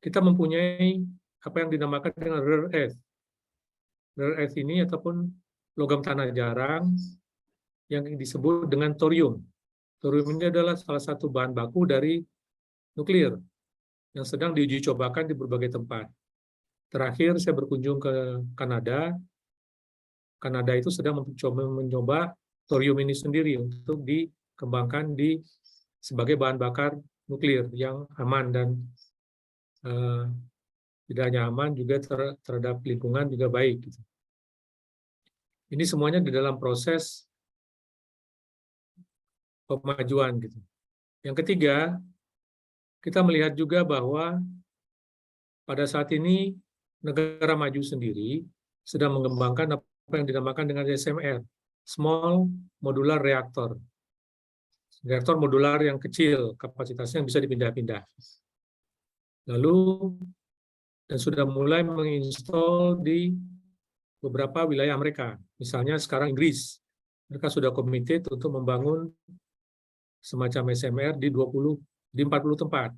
kita mempunyai apa yang dinamakan dengan rare earth. Rare earth ini ataupun logam tanah jarang yang disebut dengan thorium. Thorium ini adalah salah satu bahan baku dari nuklir yang sedang diuji cobakan di berbagai tempat. Terakhir saya berkunjung ke Kanada. Kanada itu sedang mencoba thorium ini sendiri untuk dikembangkan sebagai bahan bakar nuklir yang aman dan tidak hanya aman juga terhadap lingkungan juga baik. Gitu. Ini semuanya di dalam proses pemajuan. Gitu. Yang ketiga, kita melihat juga bahwa pada saat ini negara maju sendiri sedang mengembangkan apa yang dinamakan dengan SMR, Small Modular Reactor. Reaktor modular yang kecil, kapasitasnya bisa dipindah-pindah. Lalu, dan sudah mulai menginstall di beberapa wilayah mereka. Misalnya sekarang Inggris, mereka sudah committed untuk membangun semacam SMR di 40 tempat.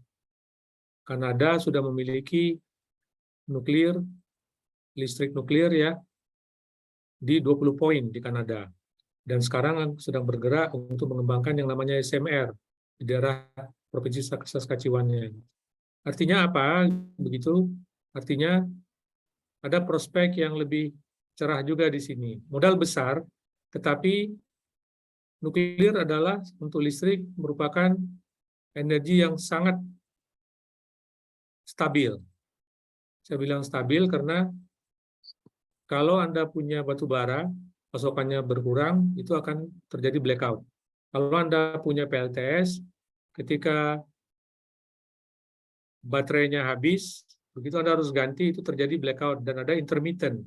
Kanada sudah memiliki listrik nuklir ya di 20 poin di Kanada. Dan sekarang sedang bergerak untuk mengembangkan yang namanya SMR di daerah Provinsi Saskatchewan. Artinya apa? Begitu. Artinya ada prospek yang lebih cerah juga di sini. Modal besar, tetapi nuklir adalah untuk listrik merupakan energi yang sangat stabil. Saya bilang stabil karena kalau Anda punya batu bara, pasokannya berkurang, itu akan terjadi blackout. Kalau Anda punya PLTS, ketika baterainya habis, begitu Anda harus ganti, itu terjadi blackout, dan ada intermittent,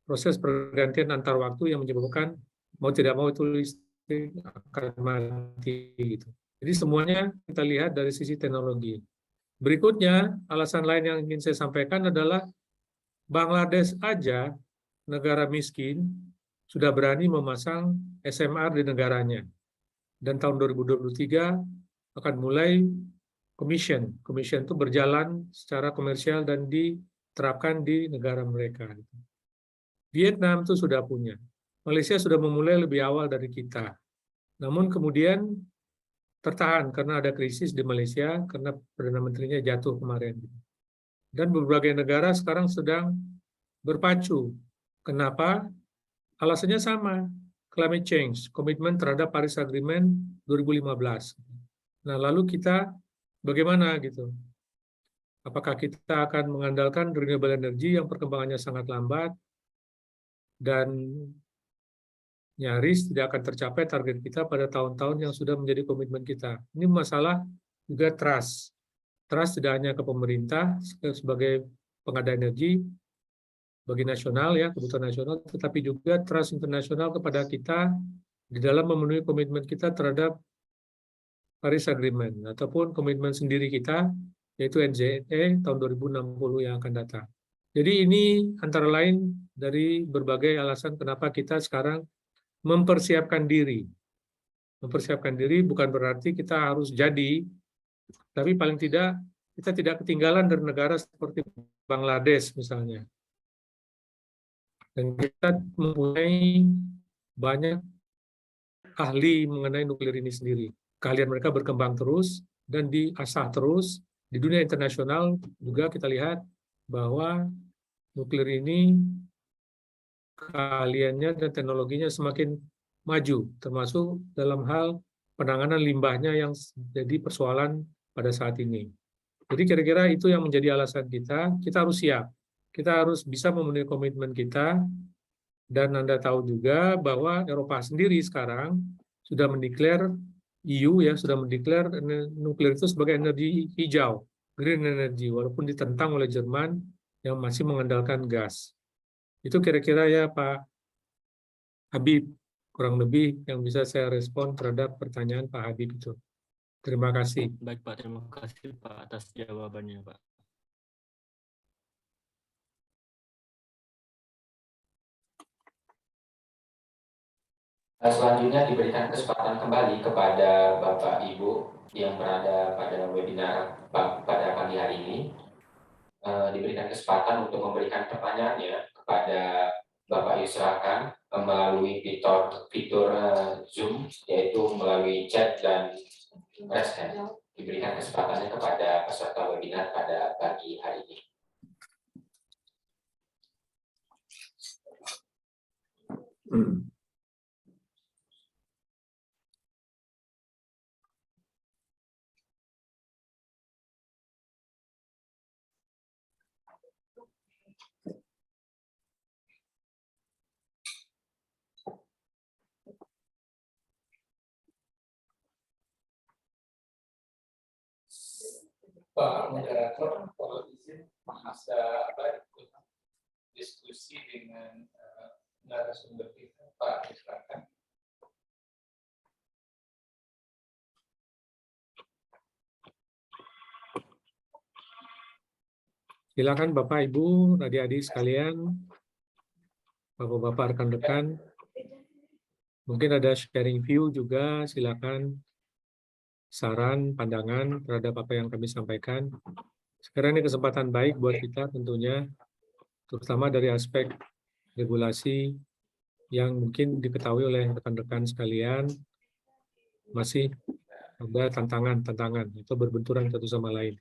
proses pergantian antar waktu yang menyebabkan mau tidak mau itu listrik akan mati. Gitu. Jadi semuanya kita lihat dari sisi teknologi. Berikutnya, alasan lain yang ingin saya sampaikan adalah Bangladesh aja, negara miskin, sudah berani memasang SMR di negaranya. Dan tahun 2023 akan mulai commission. Commission itu berjalan secara komersial dan diterapkan di negara mereka. Vietnam itu sudah punya. Malaysia sudah memulai lebih awal dari kita. Namun kemudian tertahan karena ada krisis di Malaysia, karena Perdana Menterinya jatuh kemarin. Dan berbagai negara sekarang sedang berpacu. Kenapa? Alasannya sama, climate change, komitmen terhadap Paris Agreement 2015. Nah, lalu kita bagaimana gitu? Apakah kita akan mengandalkan renewable energy yang perkembangannya sangat lambat dan nyaris tidak akan tercapai target kita pada tahun-tahun yang sudah menjadi komitmen kita. Ini masalah juga trust. Trust tidak hanya ke pemerintah sebagai pengada energi, bagi nasional ya, kebutuhan nasional, tetapi juga trust internasional kepada kita di dalam memenuhi komitmen kita terhadap Paris Agreement ataupun komitmen sendiri kita yaitu NZE tahun 2060 yang akan datang. Jadi ini antara lain dari berbagai alasan kenapa kita sekarang mempersiapkan diri. Mempersiapkan diri bukan berarti kita harus jadi, tapi paling tidak kita tidak ketinggalan dari negara seperti Bangladesh misalnya. Dan kita mempunyai banyak ahli mengenai nuklir ini sendiri. Keahlian mereka berkembang terus dan diasah terus. Di dunia internasional juga kita lihat bahwa nuklir ini keahliannya dan teknologinya semakin maju, termasuk dalam hal penanganan limbahnya yang jadi persoalan pada saat ini. Jadi kira-kira itu yang menjadi alasan kita harus siap. Kita harus bisa memenuhi komitmen kita, dan Anda tahu juga bahwa Eropa sendiri sekarang sudah mendeklar, EU ya, sudah mendeklar nuklir itu sebagai energi hijau, green energy, walaupun ditentang oleh Jerman yang masih mengandalkan gas. Itu kira-kira ya Pak Habib, kurang lebih yang bisa saya respon terhadap pertanyaan Pak Habib itu. Terima kasih. Baik Pak, terima kasih Pak atas jawabannya Pak. Selanjutnya diberikan kesempatan kembali kepada Bapak Ibu yang berada pada webinar pada pagi hari ini. Diberikan kesempatan untuk memberikan pertanyaannya kepada Bapak Yusrakan melalui fitur Zoom, yaitu melalui chat dan raise hand. Diberikan kesempatannya kepada peserta webinar pada pagi hari ini. Pak Moderator, kalau izin bisa diskusi dengan narasumber kita, Pak silakan. Silakan Bapak, Ibu, adik-adik sekalian, Bapak-bapak, rekan-rekan. Mungkin ada sharing view juga, silakan saran, pandangan terhadap apa yang kami sampaikan. Sekarang ini kesempatan baik buat kita tentunya, terutama dari aspek regulasi yang mungkin diketahui oleh rekan-rekan sekalian, masih ada tantangan itu berbenturan satu sama lain.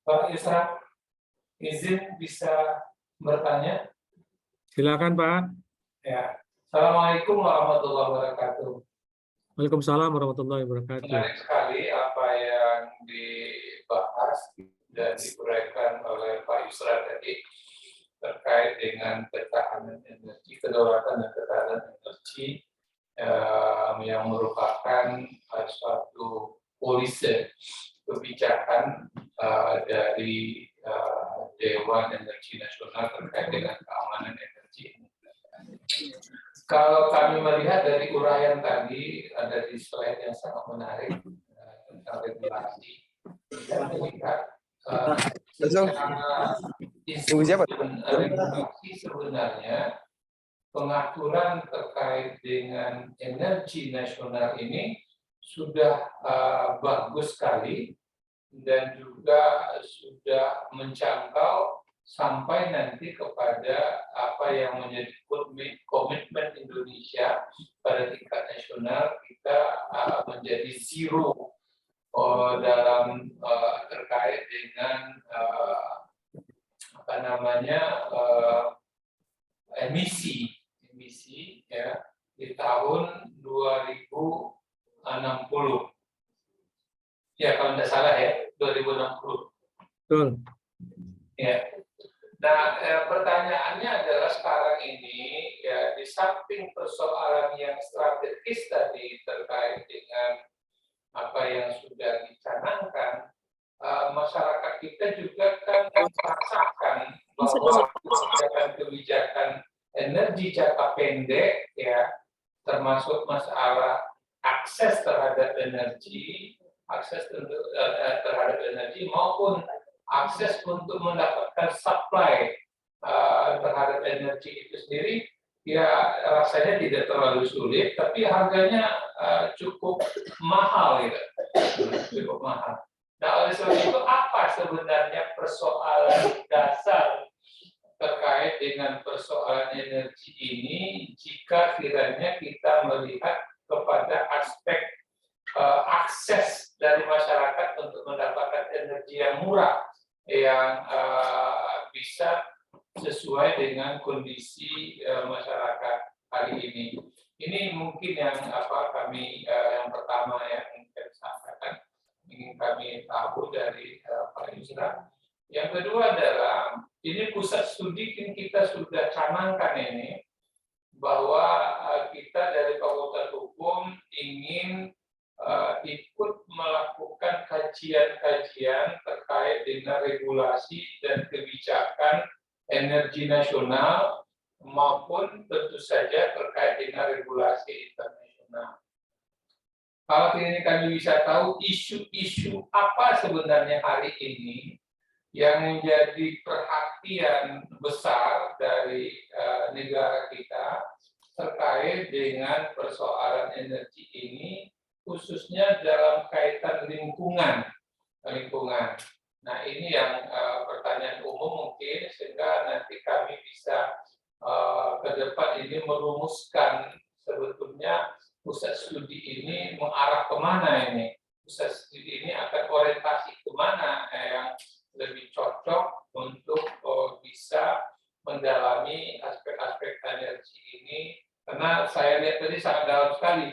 Pak Yusra, izin bisa bertanya? Silakan Pak. Ya. Assalamualaikum warahmatullahi wabarakatuh. Waalaikumsalam warahmatullahi wabarakatuh. Menarik sekali apa yang dibahas dan diuraikan oleh Pak Yusra tadi terkait dengan ketahanan energi, kedaulatan dan ketahanan energi yang merupakan suatu polisi kebijakan dari Dewan Energi Nasional terkait dengan keamanan energi. Kalau kami melihat dari uraian tadi, ada di slide yang sangat menarik tentang regulasi, kita melihat regulasi sebenarnya pengaturan terkait dengan energi nasional ini sudah bagus sekali dan juga sudah menjangkau sampai nanti kepada apa yang menjadi komitmen Indonesia pada tingkat nasional, kita menjadi zero dalam terkait dengan emisi ya di tahun 2060. Ya, kalau tidak salah ya, 2060. Betul. Ya. Nah, pertanyaannya adalah sekarang ini ya di samping persoalan yang strategis tadi terkait dengan apa yang sudah dicanangkan, masyarakat kita juga kan merasakan bahwa kebijakan energi jangka pendek ya termasuk masalah akses terhadap energi, maupun akses untuk mendapatkan supply terhadap energi itu sendiri, ya rasanya tidak terlalu sulit, tapi harganya cukup mahal, gitu. Cukup mahal. Nah, oleh sebab itu apa sebenarnya persoalan dasar terkait dengan persoalan energi ini jika kiranya kita melihat kepada aspek akses dari masyarakat untuk mendapatkan energi yang murah, yang bisa sesuai dengan kondisi masyarakat hari ini. Ini mungkin yang kami yang pertama yang ingin sampaikan, ingin kami tahu dari Pak Yusra. Yang kedua adalah ini pusat studi kita sudah canangkan ini bahwa kita dari Fakultas Hukum ingin ikut melakukan kajian-kajian terkait dengan regulasi dan kebijakan energi nasional maupun tentu saja terkait dengan regulasi internasional. Kalau ini kami bisa tahu isu-isu apa sebenarnya hari ini yang menjadi perhatian besar dari negara kita terkait dengan persoalan energi ini, khususnya dalam kaitan lingkungan. Nah, ini yang pertanyaan umum mungkin, sehingga nanti kami bisa ke depan ini merumuskan sebetulnya pusat studi ini mengarah kemana ini. Pusat studi ini akan orientasi kemana yang lebih cocok untuk bisa mendalami aspek-aspek energi ini, karena saya lihat tadi sangat dalam sekali,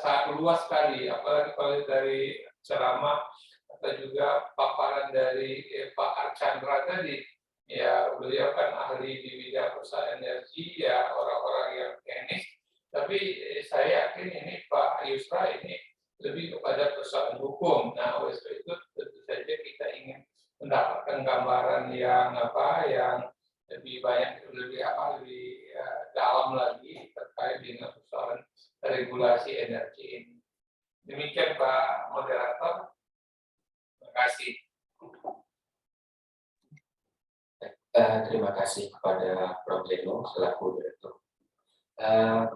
sangat luas sekali, apalagi kalau dari ceramah atau juga paparan dari Pak Archandra tadi, ya beliau kan ahli di bidang perusahaan energi, ya orang-orang yang teknis, tapi saya yakin ini Pak Yusra ini lebih kepada persoalan hukum. Nah, oleh sebab itu tentu saja kita ingin mendapatkan gambaran yang lebih banyak, lebih dalam lagi terkait dengan persoalan regulasi energi ini. Demikian Pak Moderator. Terima kasih. Terima kasih kepada Prof. Zeno selaku Direktur.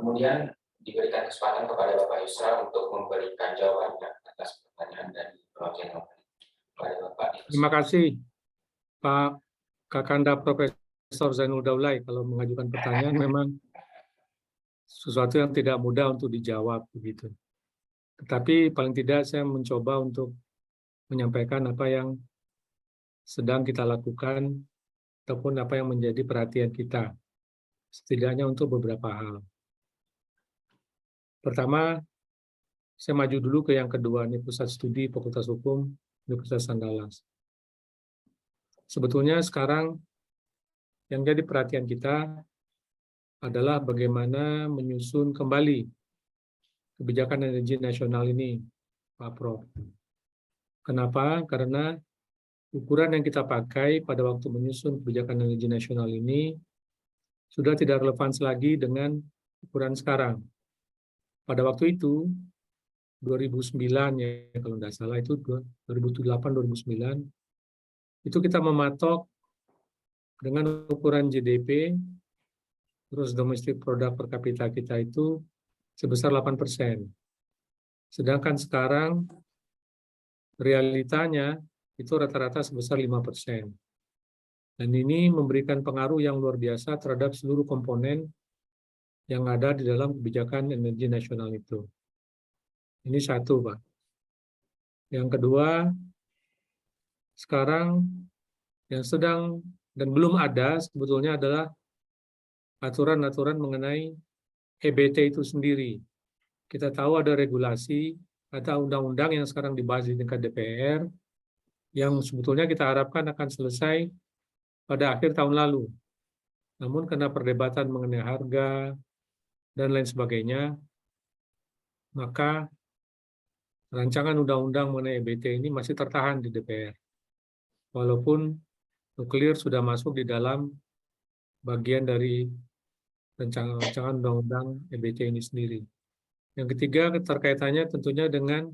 Kemudian diberikan kesempatan kepada Bapak Yusra untuk memberikan jawaban atas pertanyaan dari Prof. Zeno. Terima kasih Pak Kakanda Profesor Zainul Daulay. Kalau mengajukan pertanyaan memang sesuatu yang tidak mudah untuk dijawab begitu. Tetapi paling tidak saya mencoba untuk menyampaikan apa yang sedang kita lakukan ataupun apa yang menjadi perhatian kita, setidaknya untuk beberapa hal. Pertama, saya maju dulu ke yang kedua, ini Pusat Studi Fakultas Hukum Universitas Andalas. Sebetulnya sekarang yang jadi perhatian kita adalah bagaimana menyusun kembali kebijakan energi nasional ini, Pak Prof. Kenapa? Karena ukuran yang kita pakai pada waktu menyusun kebijakan energi nasional ini sudah tidak relevan lagi dengan ukuran sekarang. Pada waktu itu, 2009 ya kalau tidak salah, itu 2008-2009, itu kita mematok dengan ukuran GDP, terus domestic product per kapita kita itu sebesar 8%. Sedangkan sekarang realitanya itu rata-rata sebesar 5%. Dan ini memberikan pengaruh yang luar biasa terhadap seluruh komponen yang ada di dalam kebijakan energi nasional itu. Ini satu, Pak. Yang kedua, sekarang yang sedang dan belum ada sebetulnya adalah aturan-aturan mengenai EBT itu sendiri. Kita tahu ada regulasi, ada undang-undang yang sekarang dibahas di tingkat DPR, yang sebetulnya kita harapkan akan selesai pada akhir tahun lalu. Namun karena perdebatan mengenai harga dan lain sebagainya, maka rancangan undang-undang mengenai EBT ini masih tertahan di DPR. Walaupun nuklir sudah masuk di dalam bagian dari rancangan undang-undang EBT ini sendiri. Yang ketiga, keterkaitannya tentunya dengan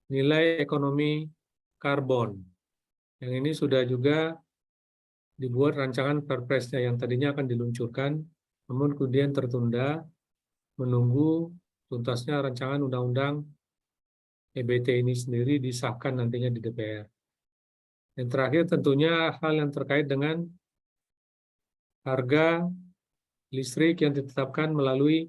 nilai ekonomi karbon. Yang ini sudah juga dibuat rancangan perpresnya yang tadinya akan diluncurkan, namun kemudian tertunda menunggu tuntasnya rancangan undang-undang EBT ini sendiri disahkan nantinya di DPR. Yang terakhir tentunya hal yang terkait dengan harga listrik yang ditetapkan melalui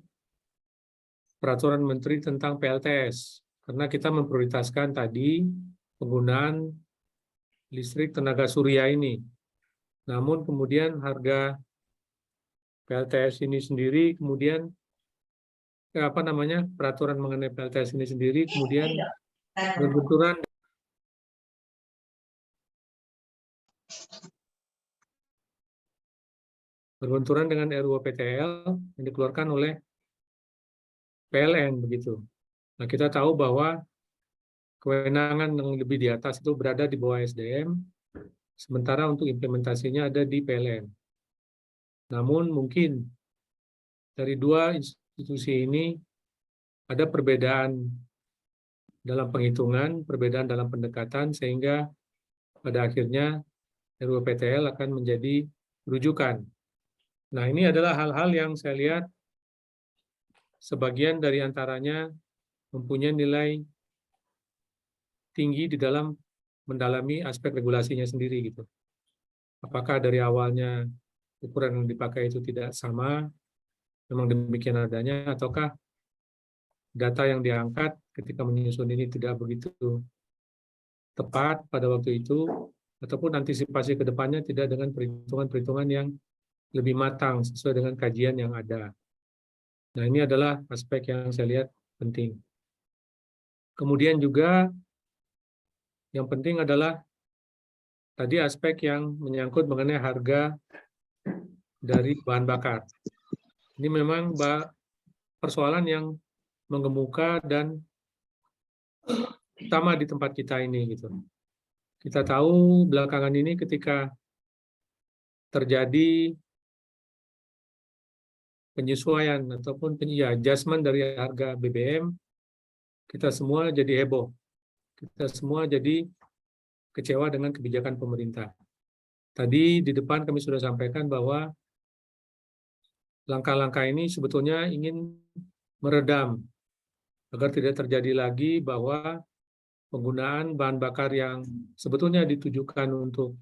Peraturan Menteri tentang PLTS. Karena kita memprioritaskan tadi penggunaan listrik tenaga surya ini. Namun kemudian harga PLTS ini sendiri kemudian peraturan mengenai PLTS ini sendiri kemudian berbenturan dengan RUU PTL yang dikeluarkan oleh PLN begitu. Nah, kita tahu bahwa kewenangan yang lebih di atas itu berada di bawah SDM, sementara untuk implementasinya ada di PLN. Namun mungkin dari dua institusi ini ada perbedaan dalam penghitungan, perbedaan dalam pendekatan, sehingga pada akhirnya RUU PTL akan menjadi rujukan. Nah, ini adalah hal-hal yang saya lihat sebagian dari antaranya mempunyai nilai tinggi di dalam mendalami aspek regulasinya sendiri gitu. Apakah dari awalnya ukuran yang dipakai itu tidak sama, memang demikian adanya, ataukah data yang diangkat ketika menyusun ini tidak begitu tepat pada waktu itu, ataupun antisipasi ke depannya tidak dengan perhitungan-perhitungan yang lebih matang sesuai dengan kajian yang ada. Nah, ini adalah aspek yang saya lihat penting. Kemudian juga yang penting adalah tadi aspek yang menyangkut mengenai harga dari bahan bakar. Ini memang persoalan yang mengemuka dan utama di tempat kita ini gitu. Kita tahu belakangan ini ketika terjadi penyesuaian ataupun adjustment dari harga BBM, kita semua jadi heboh. Kita semua jadi kecewa dengan kebijakan pemerintah. Tadi di depan kami sudah sampaikan bahwa langkah-langkah ini sebetulnya ingin meredam agar tidak terjadi lagi bahwa penggunaan bahan bakar yang sebetulnya ditujukan untuk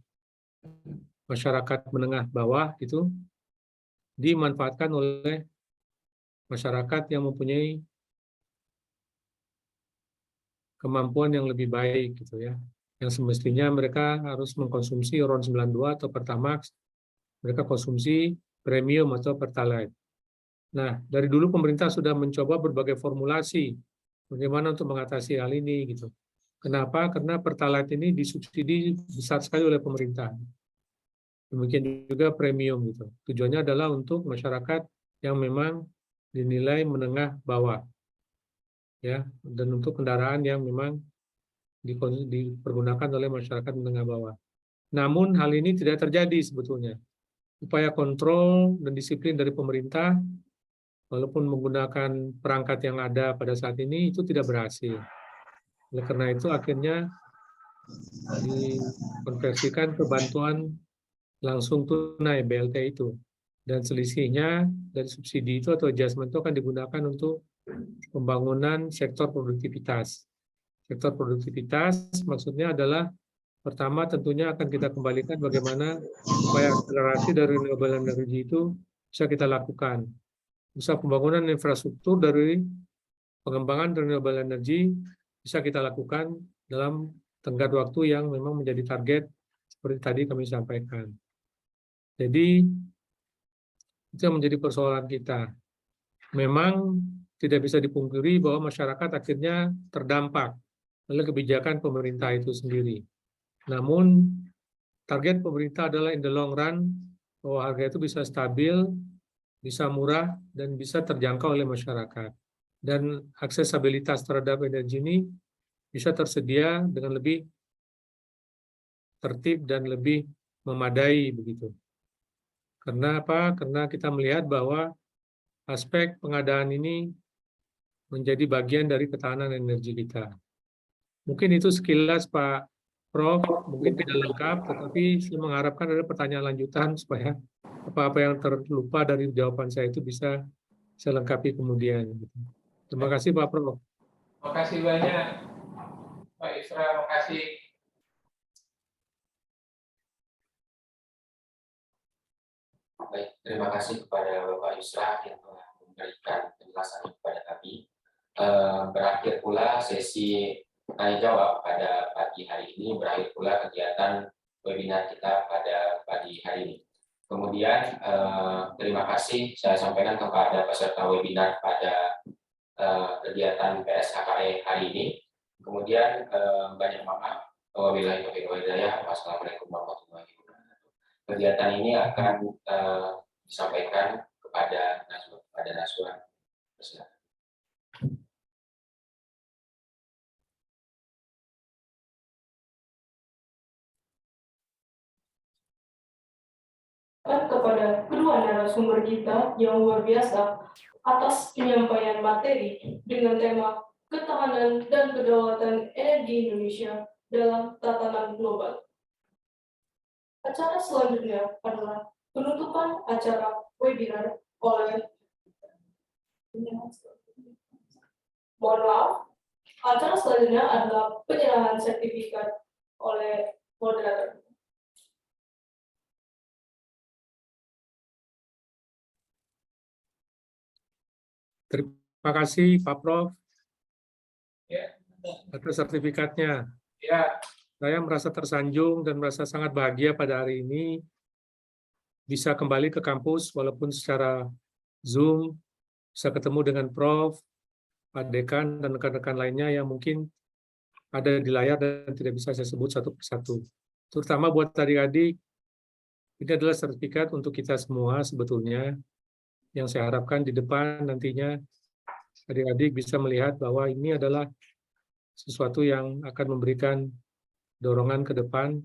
masyarakat menengah bawah itu dimanfaatkan oleh masyarakat yang mempunyai kemampuan yang lebih baik gitu ya. Yang semestinya mereka harus mengkonsumsi RON 92 atau Pertamax, mereka konsumsi premium atau Pertalite. Nah, dari dulu pemerintah sudah mencoba berbagai formulasi bagaimana untuk mengatasi hal ini gitu. Kenapa? Karena Pertalite ini disubsidi besar sekali oleh pemerintah. Demikian juga premium gitu. Tujuannya adalah untuk masyarakat yang memang dinilai menengah bawah. Ya, dan untuk kendaraan yang memang dipergunakan oleh masyarakat menengah bawah. Namun hal ini tidak terjadi sebetulnya. Upaya kontrol dan disiplin dari pemerintah, walaupun menggunakan perangkat yang ada pada saat ini, itu tidak berhasil. Oleh karena itu akhirnya dikonversikan ke bantuan langsung tunai BLT itu. Dan selisihnya dari subsidi itu atau adjustment itu akan digunakan untuk pembangunan sektor produktivitas. Sektor produktivitas maksudnya adalah pertama tentunya akan kita kembalikan bagaimana upaya akselerasi dari renewable energy itu bisa kita lakukan. Bisa pembangunan infrastruktur dari pengembangan renewable energy bisa kita lakukan dalam tenggat waktu yang memang menjadi target seperti tadi kami sampaikan. Jadi itu yang menjadi persoalan kita. Memang tidak bisa dipungkiri bahwa masyarakat akhirnya terdampak oleh kebijakan pemerintah itu sendiri. Namun target pemerintah adalah in the long run bahwa harga itu bisa stabil, bisa murah, dan bisa terjangkau oleh masyarakat. Dan aksesibilitas terhadap energi ini bisa tersedia dengan lebih tertib dan lebih memadai begitu. Karena apa? Karena kita melihat bahwa aspek pengadaan ini menjadi bagian dari ketahanan energi kita. Mungkin itu sekilas Pak Prof, mungkin tidak lengkap, tetapi saya mengharapkan ada pertanyaan lanjutan supaya apa-apa yang terlupa dari jawaban saya itu bisa saya lengkapi kemudian. Terima kasih Pak Prof. Terima kasih banyak Pak Isra, terima kasih. Baik, terima kasih kepada Bapak Yusra yang telah memberikan penjelasan kepada kami. Berakhir pula sesi tanya jawab pada pagi hari ini, berakhir pula kegiatan webinar kita pada pagi hari ini. Kemudian terima kasih saya sampaikan kepada peserta webinar pada kegiatan PSHKE hari ini. Kemudian banyak maaf. Wabillahi taufiq wal hidayah. Wassalamualaikum warahmatullahi wabarakatuh. Kegiatan ini akan disampaikan kepada Naswa. Kepada kedua narasumber kita yang luar biasa atas penyampaian materi dengan tema ketahanan dan kedaulatan energi Indonesia dalam tatanan global. Acara selanjutnya adalah penutupan acara webinar oleh acara selanjutnya adalah penyerahan sertifikat oleh moderator. Terima kasih Pak Prof. Ya. Atas sertifikatnya. Ya. Saya merasa tersanjung dan merasa sangat bahagia pada hari ini bisa kembali ke kampus walaupun secara Zoom, bisa ketemu dengan Prof, Pak Dekan, dan rekan-rekan lainnya yang mungkin ada di layar dan tidak bisa saya sebut satu persatu. Terutama buat adik-adik, ini adalah sertifikat untuk kita semua sebetulnya, yang saya harapkan di depan nantinya adik-adik bisa melihat bahwa ini adalah sesuatu yang akan memberikan dorongan ke depan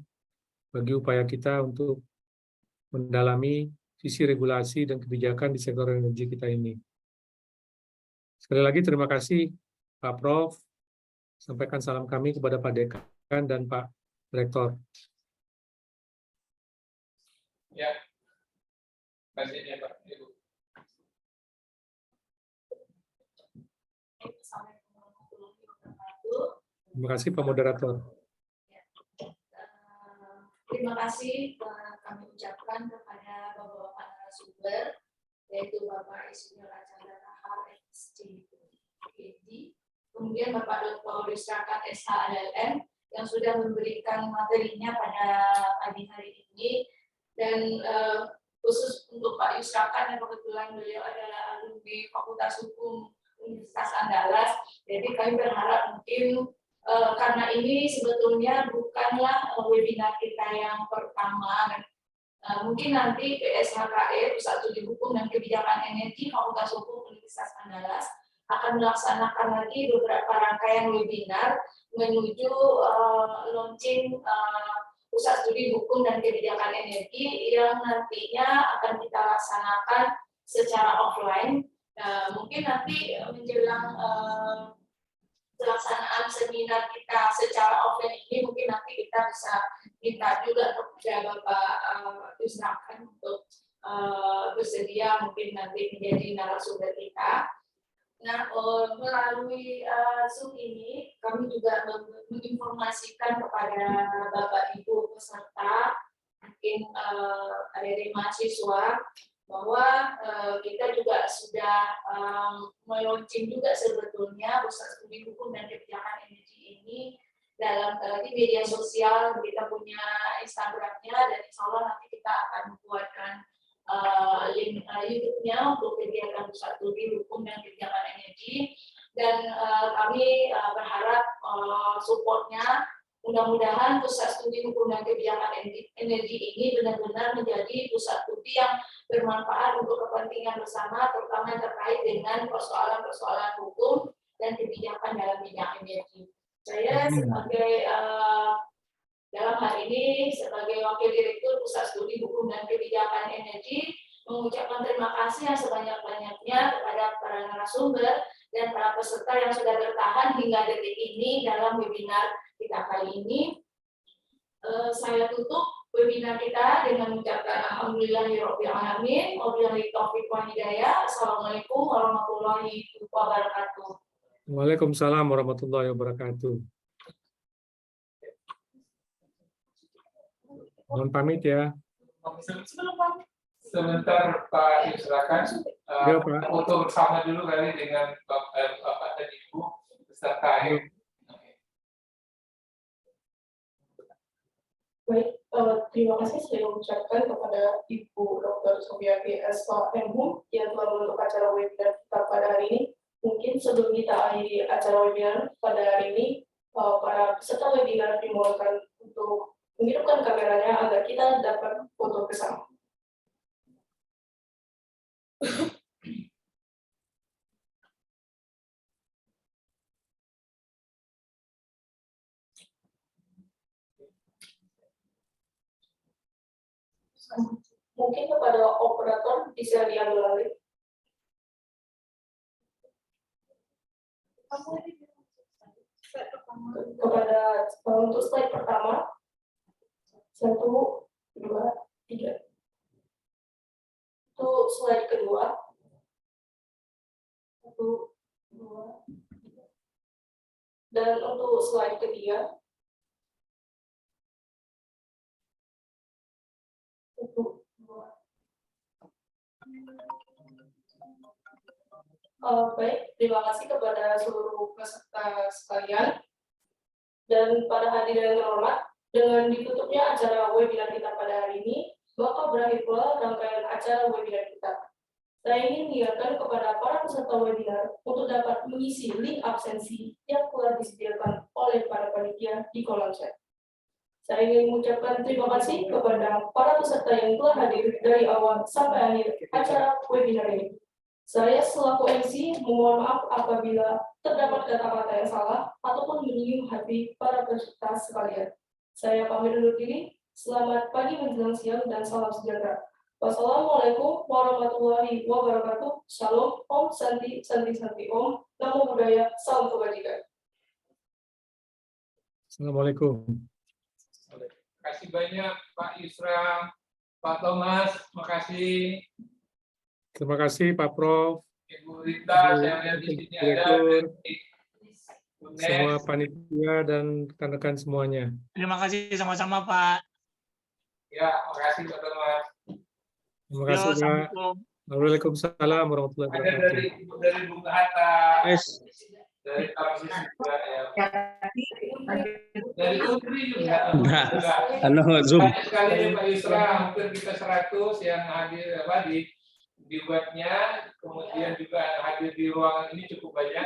bagi upaya kita untuk mendalami sisi regulasi dan kebijakan di sektor energi kita ini. Sekali lagi terima kasih Pak Prof. Sampaikan salam kami kepada Pak Dekan dan Pak Rektor. Ya, kasih ya Pak Ibu. Terima kasih Pak Moderator. Terima kasih kami ucapkan kepada Bapak-Bapak narasumber, yaitu Bapak Insinyur Archandra Tahar, SC, kemudian Bapak Dr. Yusrakan, SHLM, yang sudah memberikan materinya pada pagi hari ini, dan khusus untuk Pak Yusrakan yang kebetulan beliau adalah alumni Fakultas Hukum Universitas Andalas, jadi kami berharap mungkin karena ini sebetulnya bukanlah webinar kita yang pertama, mungkin nanti PSHKE, Pusat Studi Hukum dan Kebijakan Energi Fakultas Hukum Universitas Andalas akan melaksanakan lagi beberapa rangkaian webinar menuju launching Pusat Studi Hukum dan Kebijakan Energi yang nantinya akan kita laksanakan secara offline. Mungkin nanti menjelang pelaksanaan seminar kita secara offline ini, mungkin nanti kita bisa minta juga kepada Bapak Yusrakan untuk bersedia mungkin nanti menjadi narasumber kita. Nah, melalui Zoom ini kami juga menginformasikan kepada Bapak Ibu peserta, mungkin adik-adik mahasiswa, bahwa kita juga sudah meluncing juga sebetulnya Pusat Studi Hukum dan Kebijakan Energi ini dalam di media sosial. Kita punya Instagramnya, dan insya Allah nanti kita akan membuatkan link YouTube-nya untuk kegiatan Pusat Studi Hukum dan Kebijakan Energi, dan kami berharap supportnya. Mudah-mudahan Pusat Studi Hukum dan Kebijakan Energi ini benar-benar menjadi pusat studi yang bermanfaat untuk kepentingan bersama, terutama terkait dengan persoalan-persoalan hukum dan kebijakan dalam bidang energi. Saya sebagai dalam hal ini sebagai Wakil Direktur Pusat Studi Hukum dan Kebijakan Energi mengucapkan terima kasih yang sebanyak-banyaknya kepada para narasumber dan para peserta yang sudah bertahan hingga detik ini dalam webinar kita kali ini. Saya tutup webinar kita dengan mengucapkan alhamdulillahirabbil alamin, wabillahi taufiq wal hidayah. Assalamualaikum warahmatullahi wabarakatuh. Waalaikumsalam warahmatullahi wabarakatuh. Mohon pamit ya. Sebentar Pak Yusrakan, Ya, Pak. foto bersama dulu kali dengan Bapak dan Ibu peserta. Baik, terima kasih saya ucapkan kepada Ibu Dr. Sumiati SHM yang telah menutup acara webinar kita pada hari ini. Mungkin sebelum kita akhiri acara webinar pada hari ini, para peserta webinar dimohonkan untuk menghidupkan kameranya agar kita dapat foto bersama. Mungkin kepada operator bisa diambil alih. Kepada untuk slide pertama, 1, 2, 3. Untuk slide kedua, 1, 2, 3. Dan untuk slide ketiga, 1, 2. Baik, terima kasih kepada seluruh peserta sekalian. Dan pada hadirin yang terhormat, dengan ditutupnya acara webinar kita pada hari ini, bakal berakhir pula rangkaian acara webinar kita. Saya ingin mengingatkan kepada para peserta webinar untuk dapat mengisi link absensi yang telah disediakan oleh para panitia di kolom chat. Saya ingin mengucapkan terima kasih kepada para peserta yang telah hadir dari awal sampai akhir acara webinar ini. Saya selaku MC mohon maaf apabila terdapat kata-kata yang salah ataupun menyinggung hati para peserta sekalian. Saya pamit undur diri. Selamat pagi menjelang siang dan salam sejahtera. Wassalamualaikum warahmatullahi wabarakatuh. Shalom, Om Santi, Santi, Santi, Om. Namo Buddhaya, salam kebajikan. Assalamualaikum. Terima kasih banyak Pak Yusra, Pak Thomas, makasih. Terima kasih Pak Prof. Ibu Rita, saya lihat di sini ada Direktur, Bu Nes. semua panitia dan rekan-rekan semuanya. Terima kasih sama-sama Pak. Ya, makasih Pak Thomas. Terima kasih Pak. Assalamualaikum. Waalaikumsalam warahmatullahi Ada wabarakatuh. dari Bung Hatta, Yes. dari Tamsis juga ya. Dari Putri juga. Nah, Juga. halo Zoom. Banyak sekali nih Pak Yusra, hampir kita 100 yang hadir di webnya, kemudian juga yang hadir di ruangan ini cukup banyak.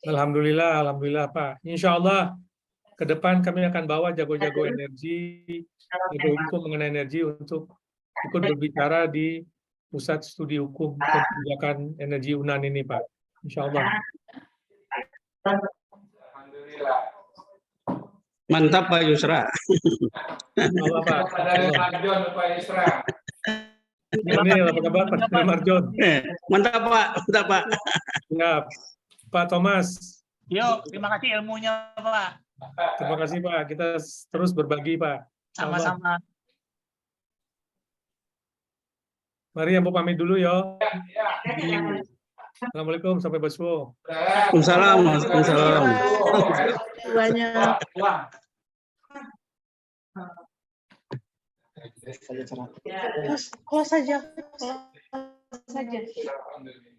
Alhamdulillah. Alhamdulillah Pak. Insya Allah ke depan kami akan bawa jago-jago energi, jago hukum mengenai energi untuk ikut berbicara di Pusat Studi Hukum Kebijakan Energi UNAN ini Pak. Insya Allah. Alhamdulillah. Mantap Pak Yusra. Allah Pak. Dari Marjon Pak Yusra. Ini apa kabar Pak Marjon? Mantap Pak, mantap Pak. Ya, Pak Thomas. Yuk, terima kasih ilmunya Pak. Terima kasih Pak. Kita terus berbagi Pak. Sama-sama. Mari yang mau pamit dulu ya. Assalamualaikum, sampai besok. Waalaikumsalam. Waalaikumsalam. Banyak. Close saja. Close saja. Alhamdulillah.